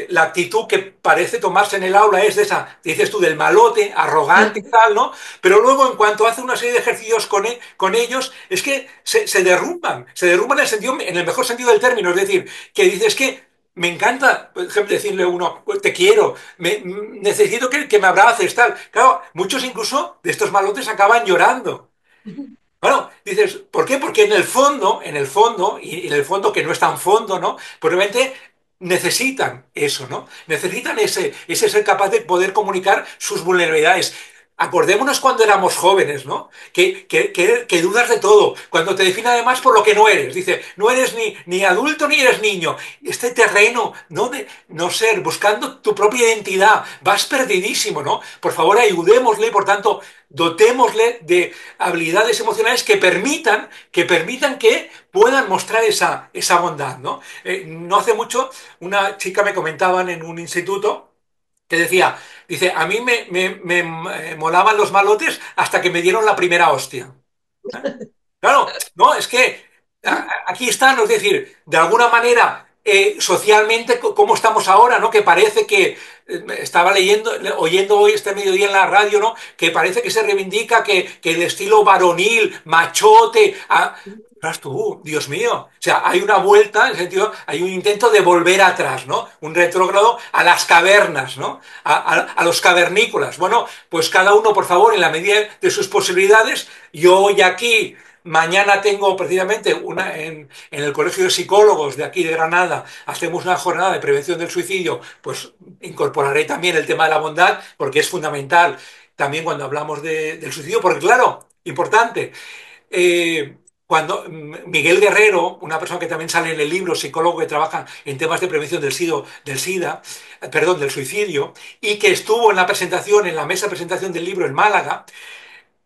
la actitud que parece tomarse en el aula es de esa, dices tú, del malote, arrogante y tal, ¿no? Pero luego en cuanto hace una serie de ejercicios con ellos, es que se derrumban en el sentido, en el mejor sentido del término, es decir, que dices que me encanta, por ejemplo, decirle a uno, "Pues te quiero, necesito que me abraces, tal". Claro, muchos incluso de estos malotes acaban llorando. Bueno, dices, ¿por qué? Porque y en el fondo que no es tan fondo, ¿no? Probablemente necesitan eso, ¿no? Necesitan ese ser capaz de poder comunicar sus vulnerabilidades. Acordémonos cuando éramos jóvenes, ¿no? Que dudas de todo, cuando te define además por lo que no eres. Dice, no eres ni adulto ni eres niño. Este terreno, ¿no? De no ser, buscando tu propia identidad, vas perdidísimo, ¿no? Por favor, ayudémosle, por tanto, dotémosle de habilidades emocionales que permitan que puedan mostrar esa bondad, ¿no? No hace mucho una chica me comentaban en un instituto que dice, a mí me molaban los malotes hasta que me dieron la primera hostia. ¿Eh? Claro, no, es que aquí están, es decir, de alguna manera, socialmente, cómo estamos ahora, ¿no? Que parece que, estaba oyendo hoy este mediodía en la radio, ¿no? Que parece que se reivindica que el estilo varonil, machote, verás tú, Dios mío. O sea, hay una vuelta, en el sentido, hay un intento de volver atrás, ¿no? Un retrógrado a las cavernas, ¿no? A los cavernícolas. Bueno, pues cada uno, por favor, en la medida de sus posibilidades, yo hoy aquí. Mañana tengo precisamente en el Colegio de Psicólogos de aquí de Granada, hacemos una jornada de prevención del suicidio, pues incorporaré también el tema de la bondad porque es fundamental también cuando hablamos del suicidio, porque claro, importante, cuando Miguel Guerrero, una persona que también sale en el libro, psicólogo que trabaja en temas de prevención del suicidio, y que estuvo en la presentación, en la mesa de presentación del libro en Málaga,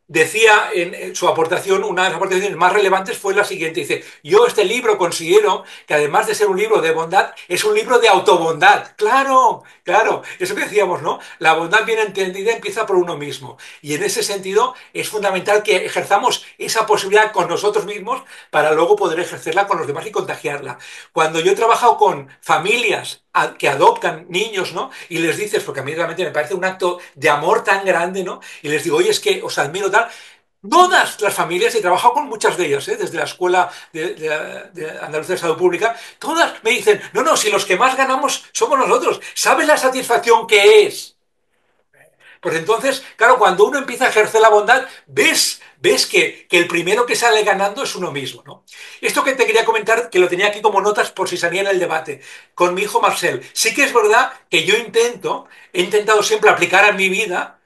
decía en su aportación, una de las aportaciones más relevantes fue la siguiente. Dice, yo este libro considero que además de ser un libro de bondad, es un libro de autobondad. Claro, claro, eso que decíamos, ¿no? La bondad bien entendida empieza por uno mismo. Y en ese sentido es fundamental que ejerzamos esa posibilidad con nosotros mismos para luego poder ejercerla con los demás y contagiarla. Cuando yo he trabajado con familias que adoptan niños, ¿no? Y les dices, porque a mí realmente me parece un acto de amor tan grande, ¿no? Y les digo, oye, es que os admiro tal. Todas las familias, y he trabajado con muchas de ellas, ¿eh? Desde la Escuela de Andalucía de Salud Pública, todas me dicen, no, no, si los que más ganamos somos nosotros, ¿sabes la satisfacción que es? Pues entonces, claro, cuando uno empieza a ejercer la bondad, ves que el primero que sale ganando es uno mismo, ¿no? Esto que te quería comentar, que lo tenía aquí como notas por si salía en el debate, con mi hijo Marcel. Sí que es verdad que he intentado siempre aplicar a mi vida,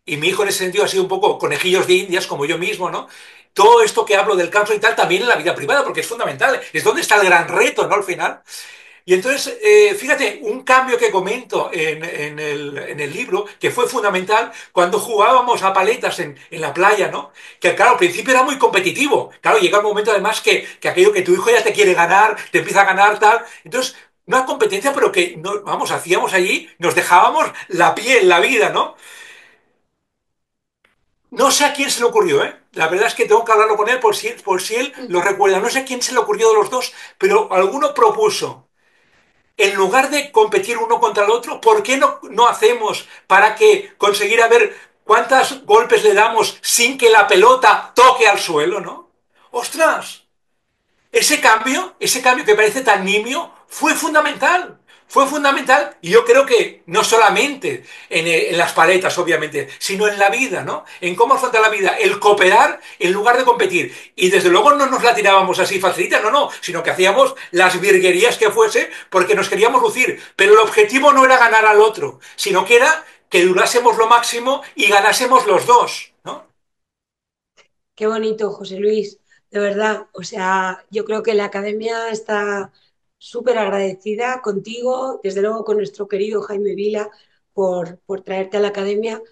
y mi hijo en ese sentido ha sido un poco conejillos de indias, como yo mismo, ¿no? Todo esto que hablo del cáncer y tal, también en la vida privada, porque es fundamental, es donde está el gran reto, ¿no? Al final. Y entonces, fíjate, un cambio que comento en el libro, que fue fundamental cuando jugábamos a paletas en la playa, ¿no? Que claro, al principio era muy competitivo. Claro, llega un momento además que aquello que tu hijo ya te quiere ganar, te empieza a ganar, tal. Entonces, una competencia, pero que, no, vamos, hacíamos allí, nos dejábamos la piel, la vida, ¿no? No sé a quién se le ocurrió, ¿eh? La verdad es que tengo que hablarlo con él por si él lo recuerda. No sé a quién se le ocurrió de los dos, pero alguno propuso en lugar de competir uno contra el otro, ¿por qué no hacemos para que conseguir a ver cuántos golpes le damos sin que la pelota toque al suelo, ¿no? ¡Ostras! Ese cambio que parece tan nimio, fue fundamental. Fue fundamental y yo creo que no solamente en las paletas, obviamente, sino en la vida, ¿no? En cómo afrontar la vida, el cooperar en lugar de competir. Y desde luego no nos la tirábamos así facilita, no, no, sino que hacíamos las virguerías que fuese porque nos queríamos lucir. Pero el objetivo no era ganar al otro, sino que era que durásemos lo máximo y ganásemos los dos, ¿no? Qué bonito, José Luis, de verdad. O sea, yo creo que la academia está súper agradecida contigo, desde luego con nuestro querido Jaime Vila por traerte a la academia.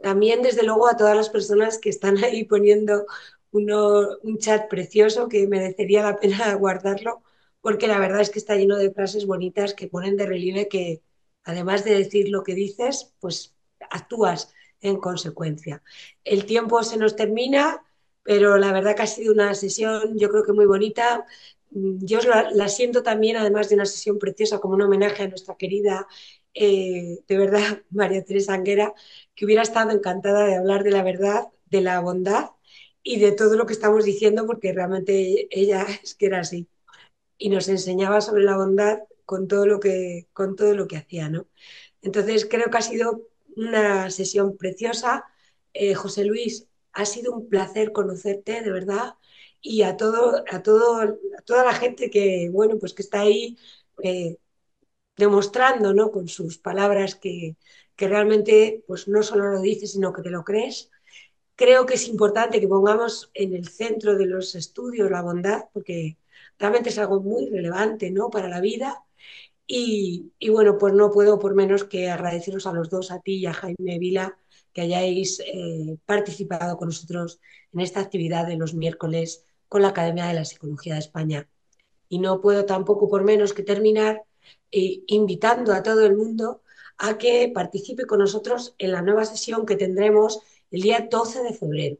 También, desde luego, a todas las personas que están ahí poniendo un chat precioso que merecería la pena guardarlo, porque la verdad es que está lleno de frases bonitas que ponen de relieve que, además de decir lo que dices, pues actúas en consecuencia. El tiempo se nos termina, pero la verdad que ha sido una sesión, yo creo que muy bonita. Yo la siento también, además de una sesión preciosa, como un homenaje a nuestra querida, de verdad, María Teresa Anguera, que hubiera estado encantada de hablar de la verdad, de la bondad y de todo lo que estamos diciendo, porque realmente ella es que era así. y nos enseñaba sobre la bondad con todo lo que hacía, ¿no? Entonces creo que ha sido una sesión preciosa. José Luis, ha sido un placer conocerte, de verdad, y a toda la gente que, bueno, pues que está ahí eh, demostrando, ¿no? Con sus palabras que realmente pues no solo lo dices, sino que te lo crees. Creo que es importante que pongamos en el centro de los estudios la bondad, porque realmente es algo muy relevante, ¿no? Para la vida. Bueno, pues no puedo por menos que agradeceros a los dos, a ti y a Jaime Vila, que hayáis participado con nosotros en esta actividad de los miércoles con la Academia de la Psicología de España. Y no puedo tampoco por menos que terminar invitando a todo el mundo a que participe con nosotros en la nueva sesión que tendremos el día 12 de febrero.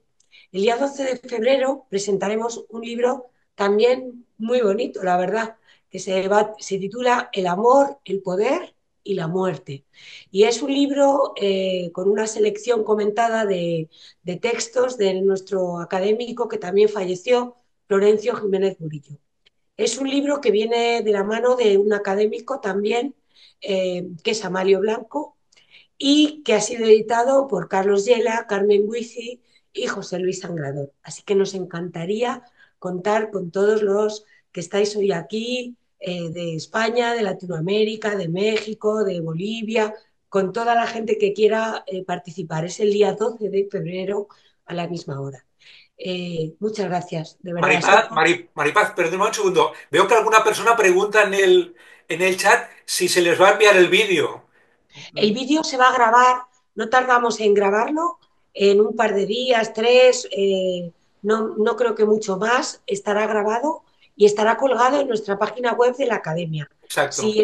El día 12 de febrero presentaremos un libro también muy bonito, la verdad, que se titula El amor, el poder y la muerte. Y es un libro con una selección comentada de textos de nuestro académico que también falleció, Florencio Jiménez Murillo. Es un libro que viene de la mano de un académico también, que es Amalio Blanco, y que ha sido editado por Carlos Yela, Carmen Guici y José Luis Sangrador. Así que nos encantaría contar con todos los que estáis hoy aquí, de España, de Latinoamérica, de México, de Bolivia, con toda la gente que quiera participar. Es el día 12 de febrero a la misma hora. Muchas gracias, de verdad. Ha sido. Maripaz, perdón un segundo. Veo que alguna persona pregunta en el chat si se les va a enviar el vídeo. El vídeo se va a grabar, no tardamos en grabarlo, en un par de días, tres, no creo que mucho más, estará grabado y estará colgado en nuestra página web de la academia. Exacto. Si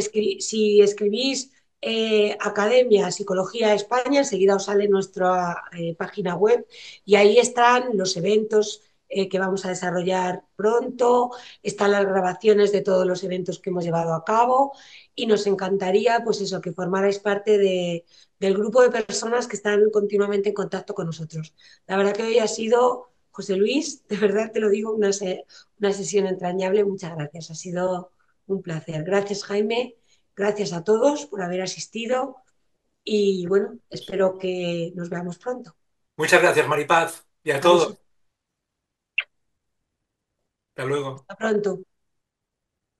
escribís Academia Psicología España, enseguida os sale nuestra página web y ahí están los eventos que vamos a desarrollar pronto, están las grabaciones de todos los eventos que hemos llevado a cabo y nos encantaría, pues eso, que formarais parte del grupo de personas que están continuamente en contacto con nosotros. La verdad que hoy ha sido, José Luis, de verdad te lo digo, una sesión entrañable. Muchas gracias, ha sido un placer. Gracias, Jaime, gracias a todos por haber asistido y bueno, espero que nos veamos pronto. Muchas gracias, Maripaz, y a A todos. vosotros, Hasta luego. hasta pronto.